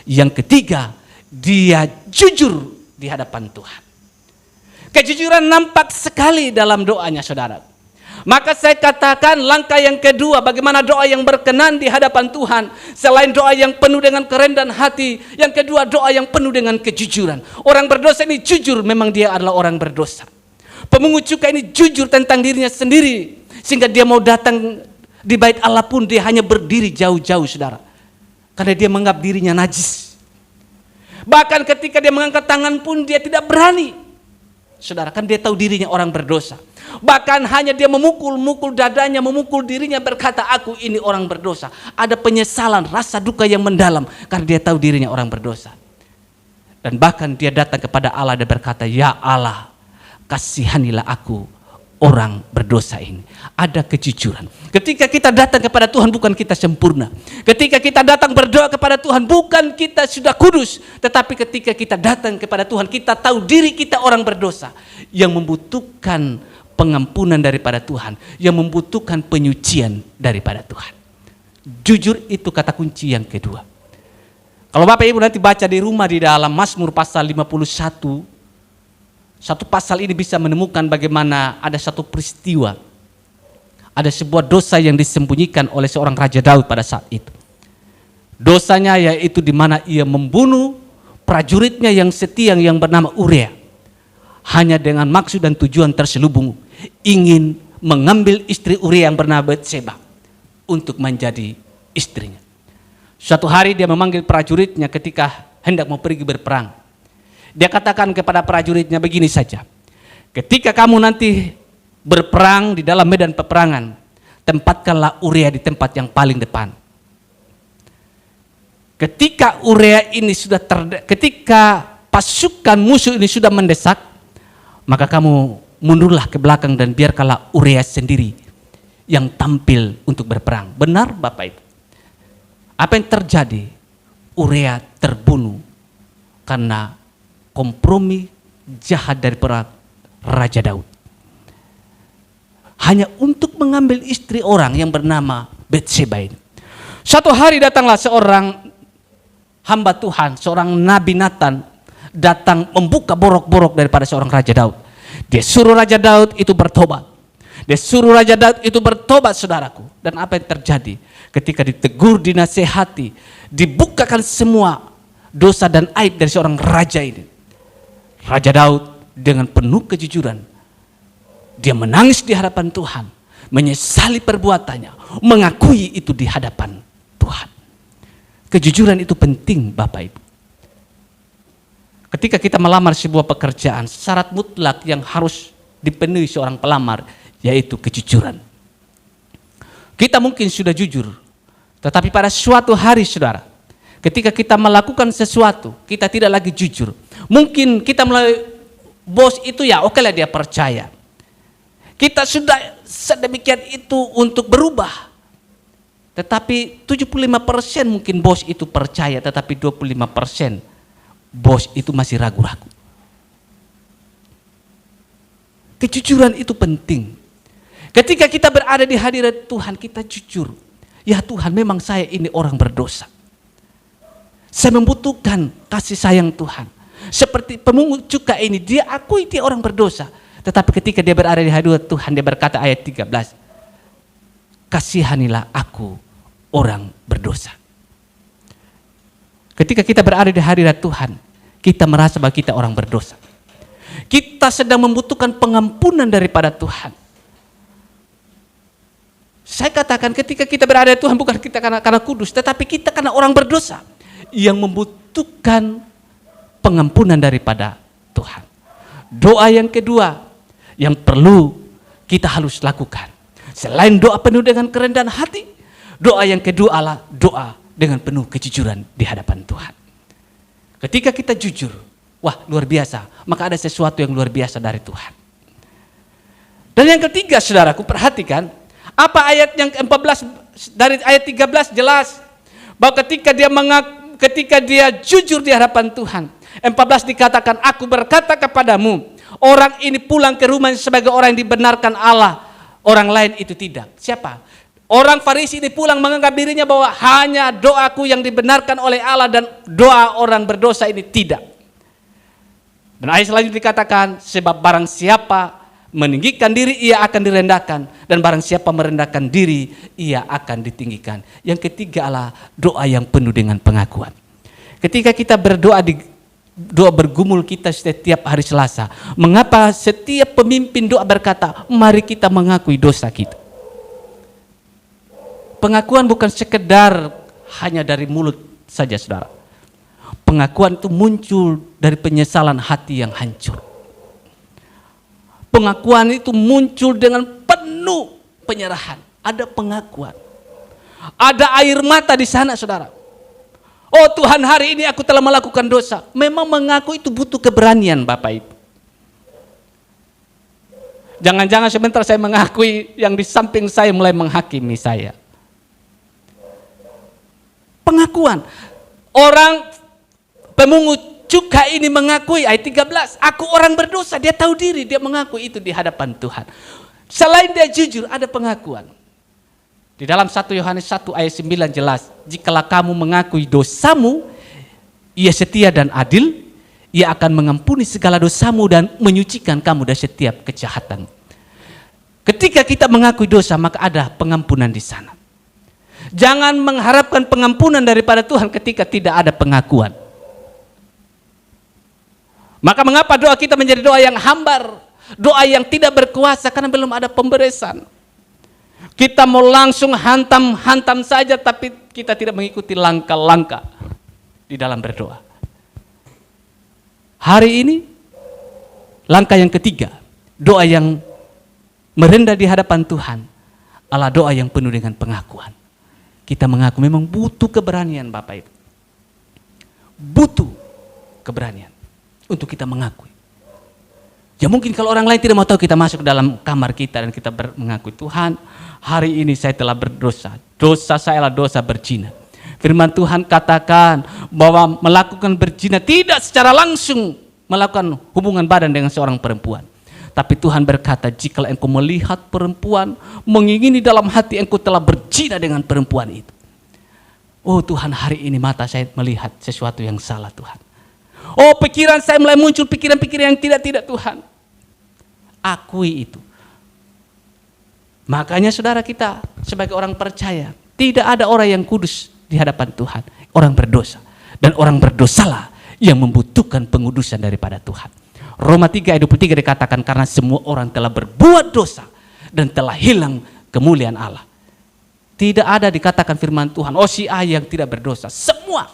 Yang ketiga, dia jujur di hadapan Tuhan. Kejujuran nampak sekali dalam doanya, saudara. Maka saya katakan langkah yang kedua, bagaimana doa yang berkenan di hadapan Tuhan. Selain doa yang penuh dengan kerendahan hati, yang kedua doa yang penuh dengan kejujuran. Orang berdosa ini jujur, memang dia adalah orang berdosa. Pemungut cukai ini jujur tentang dirinya sendiri, sehingga dia mau datang di bait Allah pun dia hanya berdiri jauh-jauh, saudara. Karena dia menganggap dirinya najis. Bahkan ketika dia mengangkat tangan pun dia tidak berani. Saudara, kan dia tahu dirinya orang berdosa. Bahkan hanya dia memukul dadanya, memukul dirinya, berkata, aku ini orang berdosa. Ada penyesalan, rasa duka yang mendalam karena dia tahu dirinya orang berdosa. Dan bahkan dia datang kepada Allah dan berkata, ya Allah, kasihanilah aku orang berdosa ini. Ada kejujuran. Ketika kita datang kepada Tuhan, bukan kita sempurna. Ketika kita datang berdoa kepada Tuhan, bukan kita sudah kudus. Tetapi ketika kita datang kepada Tuhan, kita tahu diri kita orang berdosa yang membutuhkan pengampunan daripada Tuhan, yang membutuhkan penyucian daripada Tuhan. Jujur itu kata kunci yang kedua. Kalau Bapak Ibu nanti baca di rumah di dalam Mazmur pasal 51, satu pasal ini bisa menemukan bagaimana ada satu peristiwa, ada sebuah dosa yang disembunyikan oleh seorang Raja Daud pada saat itu. Dosanya yaitu di mana ia membunuh prajuritnya yang setia yang bernama Uria, hanya dengan maksud dan tujuan terselubung ingin mengambil istri Uria yang bernama Batseba untuk menjadi istrinya. Suatu hari dia memanggil prajuritnya ketika hendak mau pergi berperang. Dia katakan kepada prajuritnya begini saja, ketika kamu nanti berperang di dalam medan peperangan, tempatkanlah Uria di tempat yang paling depan. Ketika Uria ini sudah ketika pasukan musuh ini sudah mendesak, maka kamu mundurlah ke belakang dan biarkanlah Uria sendiri yang tampil untuk berperang. Benar Bapak Ibu? Apa yang terjadi? Uria terbunuh karena kompromi jahat dari Raja Daud. Hanya untuk mengambil istri orang yang bernama Batseba ini. Suatu hari datanglah seorang hamba Tuhan, seorang Nabi Nathan, datang membuka borok-borok daripada seorang Raja Daud. Dia suruh Raja Daud itu bertobat. Dia suruh Raja Daud itu bertobat, saudaraku. Dan apa yang terjadi? Ketika ditegur, dinasehati, dibukakan semua dosa dan aib dari seorang raja ini. Raja Daud dengan penuh kejujuran, dia menangis di hadapan Tuhan, menyesali perbuatannya, mengakui itu di hadapan Tuhan. Kejujuran itu penting Bapak Ibu. Ketika kita melamar sebuah pekerjaan, syarat mutlak yang harus dipenuhi seorang pelamar yaitu kejujuran. Kita mungkin sudah jujur, tetapi pada suatu hari saudara, ketika kita melakukan sesuatu, kita tidak lagi jujur. Mungkin kita melalui bos itu ya oke lah dia percaya. Kita sudah sedemikian itu untuk berubah. Tetapi 75% mungkin bos itu percaya, tetapi 25% bos itu masih ragu-ragu. Kejujuran itu penting. Ketika kita berada di hadirat Tuhan, kita jujur. Ya Tuhan, memang saya ini orang berdosa. Saya membutuhkan kasih sayang Tuhan. Seperti pemungut cukai ini, dia akui dia orang berdosa. Tetapi ketika dia berada di hadirat Tuhan, dia berkata ayat 13, kasihanilah aku orang berdosa. Ketika kita berada di hadirat Tuhan, kita merasa bahwa kita orang berdosa. Kita sedang membutuhkan pengampunan daripada Tuhan. Saya katakan ketika kita berada di Tuhan, bukan kita karena kudus, tetapi kita karena orang berdosa yang membutuhkan pengampunan daripada Tuhan. Doa yang kedua yang perlu kita harus lakukan, selain doa penuh dengan kerendahan hati, doa yang kedua adalah doa dengan penuh kejujuran di hadapan Tuhan. Ketika kita jujur, wah luar biasa, maka ada sesuatu yang luar biasa dari Tuhan. Dan yang ketiga saudaraku, perhatikan apa ayat yang ke-14 dari ayat 13 jelas bahwa ketika dia jujur di hadapan Tuhan. 14 dikatakan, aku berkata kepadamu, orang ini pulang ke rumahnya sebagai orang yang dibenarkan Allah, orang lain itu tidak. Siapa? Orang Farisi ini pulang menganggap dirinya bahwa hanya doaku yang dibenarkan oleh Allah dan doa orang berdosa ini tidak. Dan ayat selanjutnya dikatakan, sebab barang siapa meninggikan diri ia akan direndahkan, dan barang siapa merendahkan diri ia akan ditinggikan. Yang ketiga adalah doa yang penuh dengan pengakuan. Ketika kita berdoa di doa bergumul kita setiap hari Selasa, mengapa setiap pemimpin doa berkata, mari kita mengakui dosa kita. Pengakuan bukan sekedar hanya dari mulut saja, saudara. Pengakuan itu muncul dari penyesalan hati yang hancur. Pengakuan itu muncul dengan penuh penyerahan. Ada pengakuan. Ada air mata di sana, saudara. Oh Tuhan, hari ini aku telah melakukan dosa. Memang mengaku itu butuh keberanian, Bapak Ibu. Jangan-jangan sebentar saya mengakui, yang di samping saya mulai menghakimi saya. Pengakuan. Orang pemungut cukai ini mengakui, ayat 13, aku orang berdosa. Dia tahu diri, dia mengakui itu di hadapan Tuhan. Selain dia jujur, ada pengakuan. Di dalam 1 Yohanes 1 ayat 9 jelas, jikalau kamu mengakui dosamu, ia setia dan adil, ia akan mengampuni segala dosamu dan menyucikan kamu dari setiap kejahatan. Ketika kita mengakui dosa, maka ada pengampunan di sana. Jangan mengharapkan pengampunan daripada Tuhan ketika tidak ada pengakuan. Maka mengapa doa kita menjadi doa yang hambar, doa yang tidak berkuasa, karena belum ada pemberesan. Kita mau langsung hantam saja, tapi kita tidak mengikuti langkah-langkah di dalam berdoa. Hari ini langkah yang ketiga, doa yang merendah di hadapan Tuhan adalah doa yang penuh dengan pengakuan. Kita mengaku, memang butuh keberanian, Bapak Ibu. Butuh keberanian untuk kita mengakui. Ya mungkin kalau orang lain tidak mau tahu, kita masuk ke dalam kamar kita dan kita mengakui, Tuhan, hari ini saya telah berdosa. Dosa saya adalah dosa berzina. Firman Tuhan katakan bahwa melakukan berzina tidak secara langsung melakukan hubungan badan dengan seorang perempuan. Tapi Tuhan berkata, jika engkau melihat perempuan, mengingini dalam hati engkau telah berzina dengan perempuan itu. Oh Tuhan, hari ini mata saya melihat sesuatu yang salah, Tuhan. Oh pikiran saya mulai muncul pikiran-pikiran yang tidak Tuhan. Akui itu. Makanya saudara, kita sebagai orang percaya, tidak ada orang yang kudus di hadapan Tuhan. Orang berdosa. Dan orang berdosalah yang membutuhkan pengudusan daripada Tuhan. Roma 3 ayat 23 dikatakan, karena semua orang telah berbuat dosa dan telah hilang kemuliaan Allah. Tidak ada dikatakan firman Tuhan, oh si A yang tidak berdosa. Semua.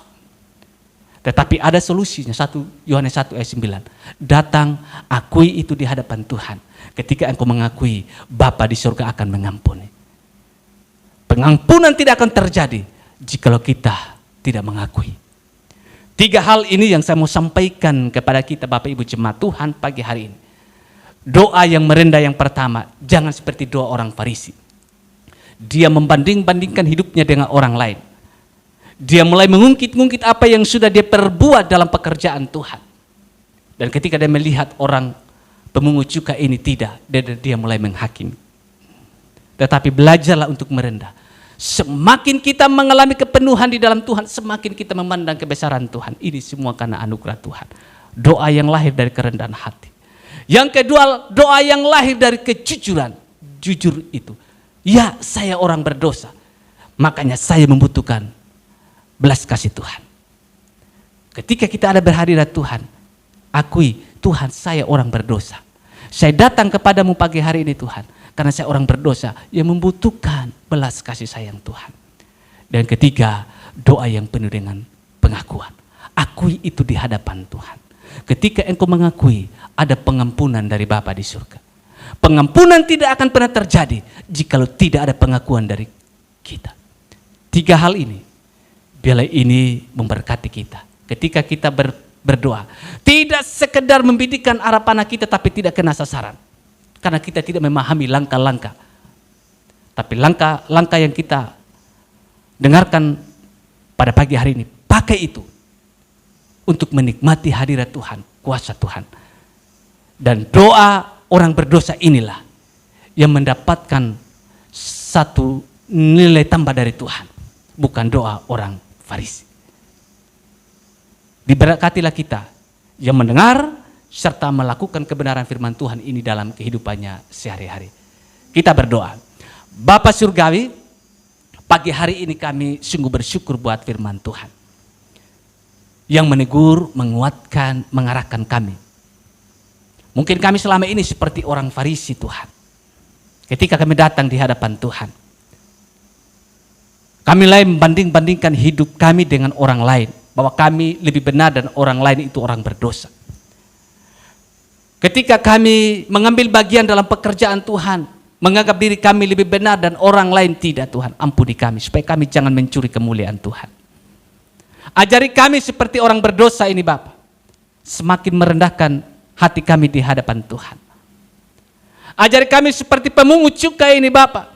Tetapi ada solusinya. 1 Yohanes 1 ayat 9. Datang, akui itu di hadapan Tuhan. Ketika engkau mengakui, Bapa di surga akan mengampuni. Pengampunan tidak akan terjadi jikalau kita tidak mengakui. 3 hal ini yang saya mau sampaikan kepada kita Bapak Ibu jemaat Tuhan pagi hari ini. Doa yang merendah yang pertama, jangan seperti doa orang Farisi. Dia membanding-bandingkan hidupnya dengan orang lain. Dia mulai mengungkit-ungkit apa yang sudah dia perbuat dalam pekerjaan Tuhan. Dan ketika dia melihat orang pemungut cukai ini tidak, dia mulai menghakimi. Tetapi belajarlah untuk merendah. Semakin kita mengalami kepenuhan di dalam Tuhan, semakin kita memandang kebesaran Tuhan. Ini semua karena anugerah Tuhan. Doa yang lahir dari kerendahan hati. Yang kedua, doa yang lahir dari kejujuran. Jujur itu. Ya, saya orang berdosa. Makanya saya membutuhkan belas kasih Tuhan. Ketika kita ada berhadirat Tuhan, akui, Tuhan, saya orang berdosa. Saya datang kepadamu pagi hari ini Tuhan. Karena saya orang berdosa yang membutuhkan belas kasih sayang Tuhan. Dan ketiga, doa yang penuh dengan pengakuan. Akui itu di hadapan Tuhan. Ketika engkau mengakui, ada pengampunan dari Bapa di surga. Pengampunan tidak akan pernah terjadi jikalau tidak ada pengakuan dari kita. 3 hal ini, biarlah ini memberkati kita. Ketika kita berdoa, tidak sekedar membidikan arah panah kita tapi tidak kena sasaran. Karena kita tidak memahami langkah-langkah. Tapi langkah-langkah yang kita dengarkan pada pagi hari ini, pakai itu untuk menikmati hadirat Tuhan, kuasa Tuhan. Dan doa orang berdosa inilah yang mendapatkan satu nilai tambah dari Tuhan, bukan doa orang Farisi. Diberkatilah kita yang mendengar serta melakukan kebenaran firman Tuhan ini dalam kehidupannya sehari-hari. Kita berdoa. Bapa Surgawi, pagi hari ini kami sungguh bersyukur buat firman Tuhan yang menegur, menguatkan, mengarahkan kami. Mungkin kami selama ini seperti orang Farisi Tuhan. Ketika kami datang di hadapan Tuhan, kami lain membanding-bandingkan hidup kami dengan orang lain, bahwa kami lebih benar dan orang lain itu orang berdosa. Ketika kami mengambil bagian dalam pekerjaan Tuhan, menganggap diri kami lebih benar dan orang lain tidak, Tuhan ampuni kami supaya kami jangan mencuri kemuliaan Tuhan. Ajari kami seperti orang berdosa ini Bapa, semakin merendahkan hati kami di hadapan Tuhan. Ajari kami seperti pemungut cukai ini Bapa,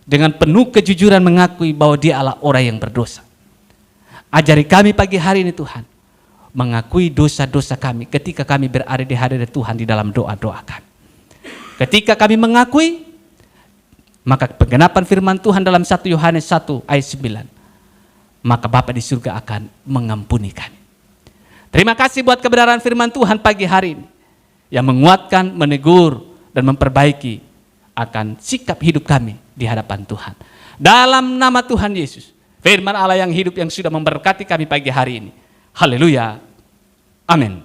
dengan penuh kejujuran mengakui bahwa dia adalah orang yang berdosa. Ajari kami pagi hari ini Tuhan, mengakui dosa-dosa kami ketika kami berada di hadirat Tuhan di dalam doa-doa kami. Ketika kami mengakui, maka penggenapan firman Tuhan dalam 1 Yohanes 1 ayat 9, maka Bapa di surga akan mengampuni kami. Terima kasih buat kebenaran firman Tuhan pagi hari ini yang menguatkan, menegur, dan memperbaiki akan sikap hidup kami di hadapan Tuhan. Dalam nama Tuhan Yesus, firman Allah yang hidup yang sudah memberkati kami pagi hari ini. Haleluya. Amin.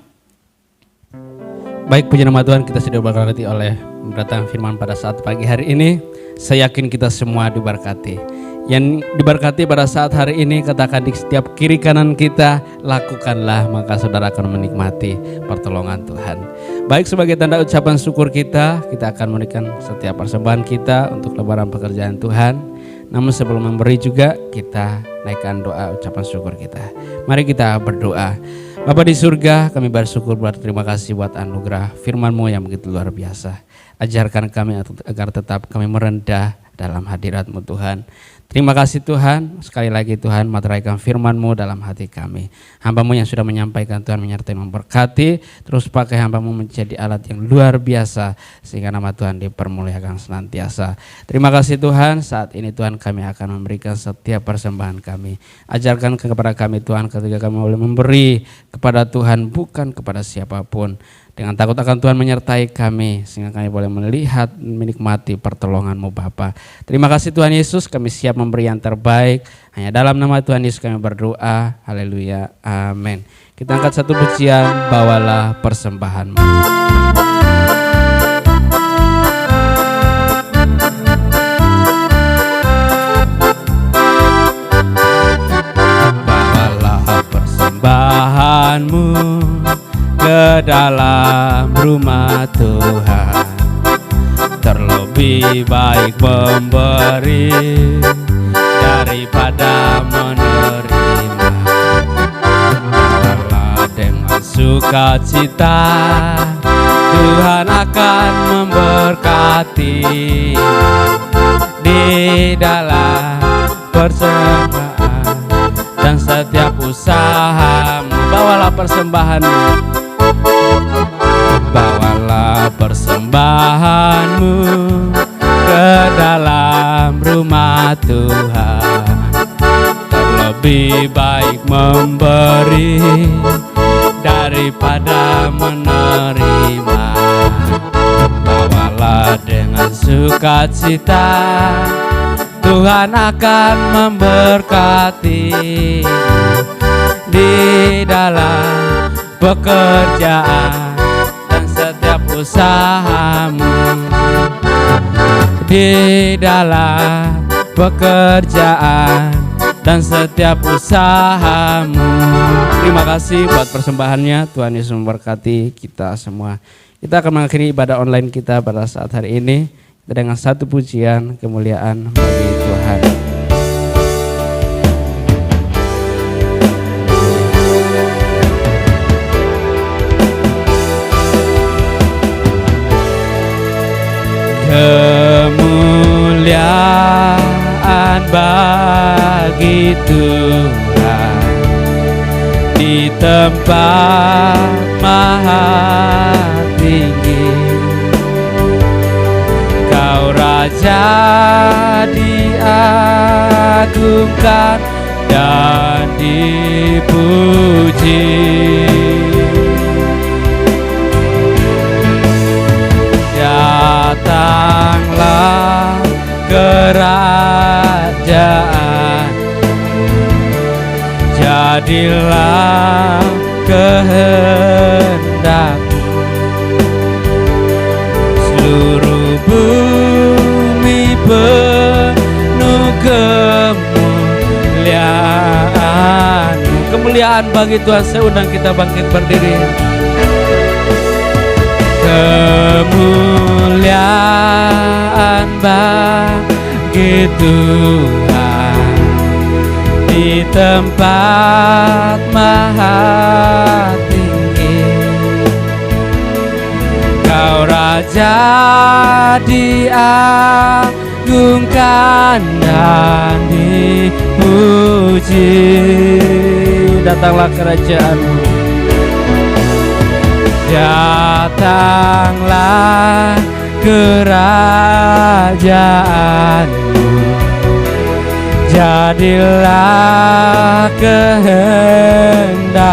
Baik, puji nama Tuhan, kita sudah diberkati oleh mendatang firman pada saat pagi hari ini. Saya yakin kita semua diberkati. Yang diberkati pada saat hari ini, katakan di setiap kiri kanan kita, lakukanlah, maka saudara akan menikmati pertolongan Tuhan. Baik, sebagai tanda ucapan syukur kita akan memberikan setiap persembahan kita untuk lebaran pekerjaan Tuhan. Namun sebelum memberi juga, kita naikkan doa ucapan syukur kita. Mari kita berdoa. Bapa di surga, kami bersyukur, terima kasih buat anugerah firman-Mu yang begitu luar biasa. Ajarkan kami agar tetap kami merendah dalam hadirat-Mu Tuhan. Terima kasih Tuhan, sekali lagi Tuhan materaikan firman-Mu dalam hati kami. Hamba-Mu yang sudah menyampaikan Tuhan menyertai memberkati, terus pakai hamba-Mu menjadi alat yang luar biasa sehingga nama Tuhan dipermuliakan senantiasa. Terima kasih Tuhan, saat ini Tuhan kami akan memberikan setiap persembahan kami. Ajarkan kepada kami Tuhan ketika kami boleh memberi kepada Tuhan bukan kepada siapapun. Dengan takut akan Tuhan menyertai kami sehingga kami boleh melihat, menikmati pertolongan-Mu Bapa. Terima kasih Tuhan Yesus, kami siap memberi yang terbaik. Hanya dalam nama Tuhan Yesus kami berdoa. Haleluya. Amin. Kita angkat satu pujian, bawalah persembahan-Mu. Bawalah persembahan-Mu ke dalam rumah Tuhan. Terlebih baik memberi daripada menerima. Bawalah dengan sukacita, Tuhan akan memberkati di dalam persembahan dan setiap usahamu. Bawalah persembahan-Mu. Bawalah persembahan-Mu ke dalam rumah Tuhan. Terlebih baik memberi daripada menerima. Bawalah dengan sukacita, Tuhan akan memberkati di dalam pekerjaan dan setiap usahamu. Di dalam pekerjaan dan setiap usahamu. Terima kasih buat persembahannya. Tuhan Yesus memberkati kita semua. Kita akan mengakhiri ibadah online kita pada saat hari ini dengan satu pujian kemuliaan bagi Tuhan. Kemuliaan bagi Tuhan di tempat maha tinggi. Kau Raja diagungkan dan dipuji. Datanglah kerajaan, jadilah kehendak-Mu. Seluruh bumi penuh kemuliaan-Mu. Kemuliaan bagi Tuhan. Saya undang kita bangkit berdiri. Kemuliaan bagi Tuhan di tempat maha tinggi. Kau Raja diagungkan dan dipuji. Datanglah kerajaan-Mu. Datanglah kerajaan-Mu, jadilah kehendak-Mu.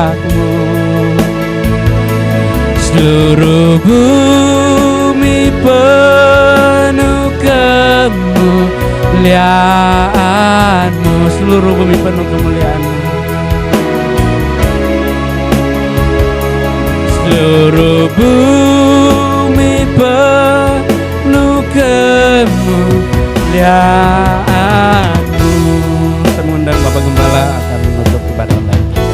Seluruh bumi penuh kemuliaan-Mu. Seluruh bumi penuh kemuliaan-Mu. Seluruh bumi penuh kemuliaan-Mu. Saya mengundang Bapak Gembala akan menutup ibadah online kita.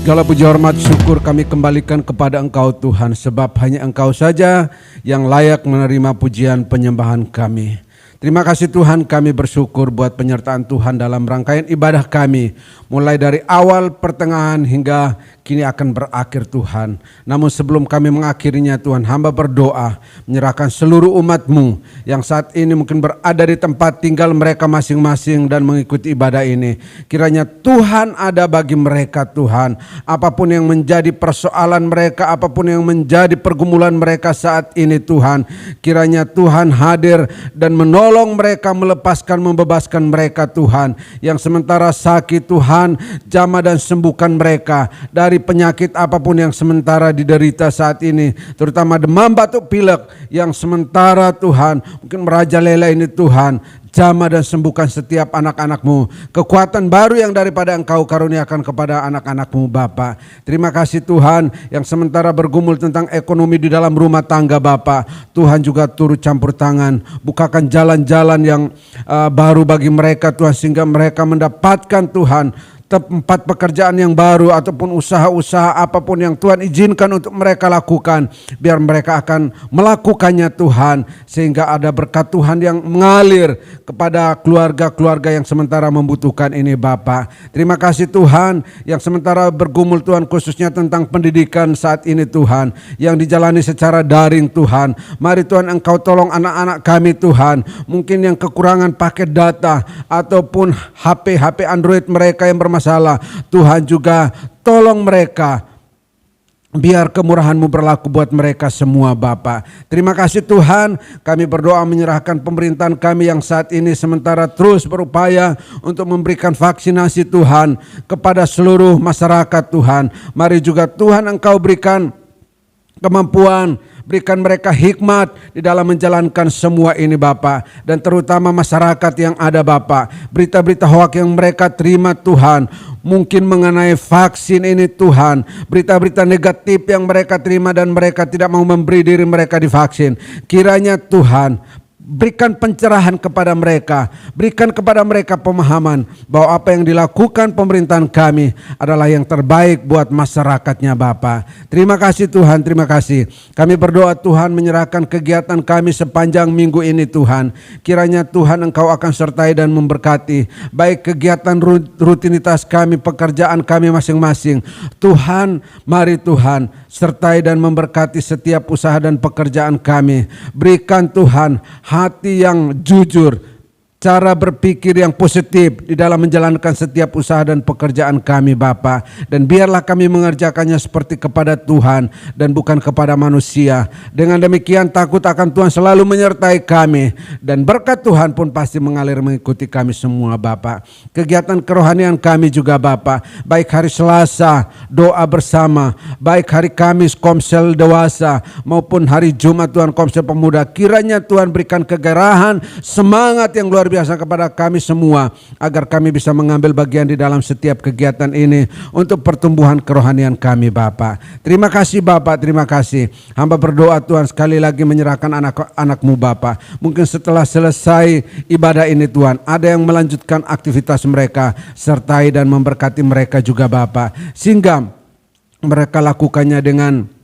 Segala puji hormat syukur kami kembalikan kepada Engkau Tuhan, sebab hanya Engkau saja yang layak menerima pujian penyembahan kami. Terima kasih Tuhan, kami bersyukur buat penyertaan Tuhan dalam rangkaian ibadah kami. Mulai dari awal, pertengahan hingga kini akan berakhir Tuhan. Namun sebelum kami mengakhirinya Tuhan, hamba berdoa menyerahkan seluruh umat-Mu yang saat ini mungkin berada di tempat tinggal mereka masing-masing dan mengikuti ibadah ini. Kiranya Tuhan ada bagi mereka Tuhan. Apapun yang menjadi persoalan mereka, apapun yang menjadi pergumulan mereka saat ini Tuhan. Kiranya Tuhan hadir dan menolong mereka, melepaskan, membebaskan mereka Tuhan. Yang sementara sakit Tuhan, jamah dan sembuhkan mereka dari penyakit apapun yang sementara diderita saat ini, terutama demam batuk pilek yang sementara Tuhan mungkin merajalela ini Tuhan. Jamah dan sembuhkan setiap anak-anak-Mu. Kekuatan baru yang daripada Engkau karuniakan kepada anak-anak-Mu Bapa. Terima kasih Tuhan yang sementara bergumul tentang ekonomi di dalam rumah tangga Bapa. Tuhan juga turut campur tangan. Bukakan jalan-jalan yang baru bagi mereka Tuhan, sehingga mereka mendapatkan Tuhan tempat pekerjaan yang baru ataupun usaha-usaha apapun yang Tuhan izinkan untuk mereka lakukan, biar mereka akan melakukannya Tuhan, sehingga ada berkat Tuhan yang mengalir kepada keluarga-keluarga yang sementara membutuhkan ini Bapa. Terima kasih Tuhan yang sementara bergumul Tuhan, khususnya tentang pendidikan saat ini Tuhan, yang dijalani secara daring Tuhan. Mari Tuhan Engkau tolong anak-anak kami Tuhan, mungkin yang kekurangan paket data ataupun HP Android mereka yang bermasalah. Tuhan juga tolong mereka, biar kemurahan-Mu berlaku buat mereka semua Bapa. Terima kasih Tuhan, kami berdoa menyerahkan pemerintahan kami yang saat ini sementara terus berupaya untuk memberikan vaksinasi Tuhan kepada seluruh masyarakat Tuhan. Mari juga Tuhan Engkau berikan kemampuan, berikan mereka hikmat di dalam menjalankan semua ini Bapa. Dan terutama masyarakat yang ada Bapa, berita-berita hoak yang mereka terima Tuhan, mungkin mengenai vaksin ini Tuhan, berita-berita negatif yang mereka terima dan mereka tidak mau memberi diri mereka divaksin. Kiranya Tuhan berikan pencerahan kepada mereka, berikan kepada mereka pemahaman bahwa apa yang dilakukan pemerintahan kami adalah yang terbaik buat masyarakatnya Bapa. Terima kasih Tuhan, terima kasih. Kami berdoa Tuhan menyerahkan kegiatan kami sepanjang minggu ini Tuhan. Kiranya Tuhan Engkau akan sertai dan memberkati baik kegiatan rutinitas kami, pekerjaan kami masing-masing. Tuhan, mari Tuhan sertai dan memberkati setiap usaha dan pekerjaan kami. Berikan Tuhan hati yang jujur, cara berpikir yang positif di dalam menjalankan setiap usaha dan pekerjaan kami Bapa. Dan biarlah kami mengerjakannya seperti kepada Tuhan dan bukan kepada manusia. Dengan demikian takut akan Tuhan selalu menyertai kami. Dan berkat Tuhan pun pasti mengalir mengikuti kami semua Bapa. Kegiatan kerohanian kami juga Bapa, baik hari Selasa doa bersama, baik hari Kamis Komsel Dewasa maupun hari Jumat Tuhan Komsel Pemuda. Kiranya Tuhan berikan kegerahan, semangat yang luar biasa kepada kami semua agar kami bisa mengambil bagian di dalam setiap kegiatan ini untuk pertumbuhan kerohanian kami Bapa. Terima kasih Bapa, terima kasih. Hamba berdoa Tuhan sekali lagi menyerahkan anak-anak-Mu Bapa. Mungkin setelah selesai ibadah ini Tuhan, ada yang melanjutkan aktivitas mereka, sertai dan memberkati mereka juga Bapa, sehingga mereka lakukannya dengan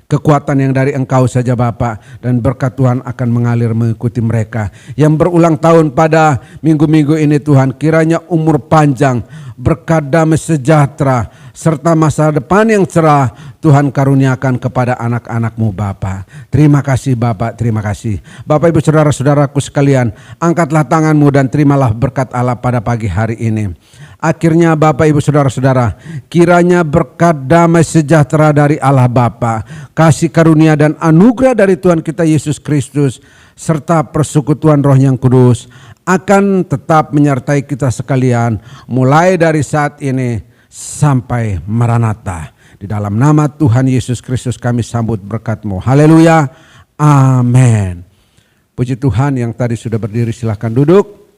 kekuatan yang dari Engkau saja Bapa, dan berkat Tuhan akan mengalir mengikuti mereka yang berulang tahun pada minggu-minggu ini Tuhan. Kiranya umur panjang, berkat damai sejahtera, serta masa depan yang cerah Tuhan karuniakan kepada anak-anak-Mu Bapa. Terima kasih Bapa, terima kasih. Bapak Ibu saudara-saudaraku sekalian, angkatlah tanganmu dan terimalah berkat Allah pada pagi hari ini. Akhirnya Bapak Ibu Saudara-saudara, kiranya berkat damai sejahtera dari Allah Bapa, kasih karunia dan anugerah dari Tuhan kita Yesus Kristus, serta persekutuan Roh yang Kudus akan tetap menyertai kita sekalian mulai dari saat ini sampai Maranatha. Di dalam nama Tuhan Yesus Kristus kami sambut berkat-Mu. Haleluya, amin. Puji Tuhan. Yang tadi sudah berdiri silahkan duduk.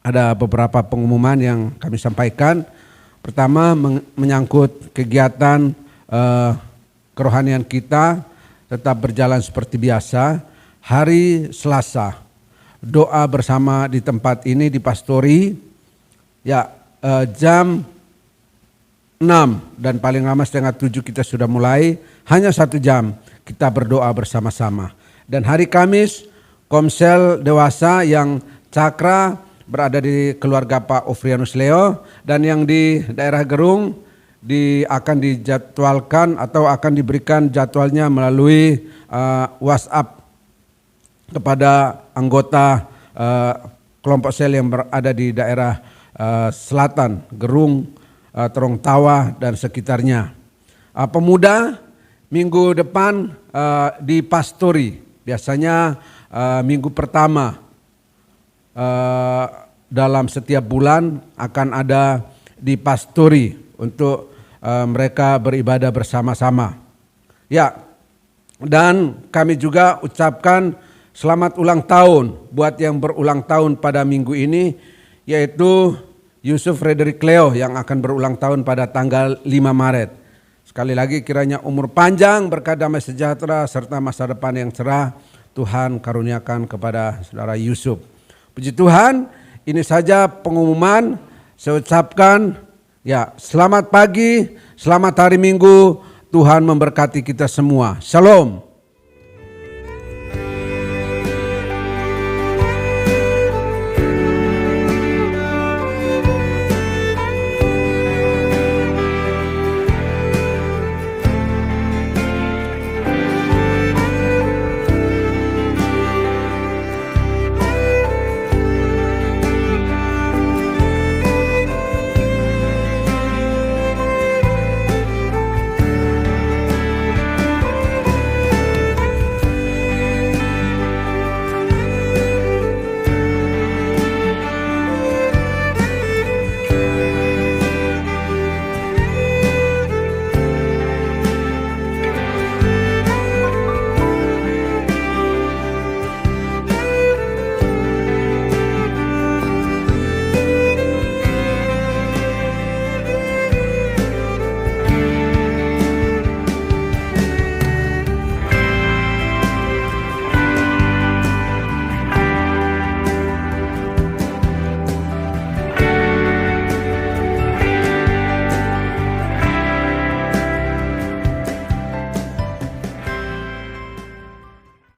Ada beberapa pengumuman yang kami sampaikan. Pertama menyangkut kegiatan kerohanian kita tetap berjalan seperti biasa. Hari Selasa doa bersama di tempat ini di Pastori ya, jam 6 dan paling lama 6:30 kita sudah mulai. Hanya 1 jam kita berdoa bersama-sama. Dan hari Kamis Komsel Dewasa yang Cakra berada di keluarga Pak Ofrianus Leo, dan yang di daerah Gerung akan dijadwalkan atau akan diberikan jadwalnya melalui WhatsApp kepada anggota kelompok sel yang berada di daerah selatan, Gerung, Terong Tawa dan sekitarnya. Pemuda minggu depan di Pastori, biasanya minggu pertama dalam setiap bulan akan ada di Pastori untuk mereka beribadah bersama-sama. Ya, dan kami juga ucapkan selamat ulang tahun buat yang berulang tahun pada minggu ini, yaitu Yusuf Frederick Leo yang akan berulang tahun pada tanggal 5 Maret. Sekali lagi kiranya umur panjang, berkat damai sejahtera serta masa depan yang cerah Tuhan karuniakan kepada saudara Yusuf. Puji Tuhan, ini saja pengumuman. Saya ucapkan ya, selamat pagi, selamat hari Minggu. Tuhan memberkati kita semua. Shalom.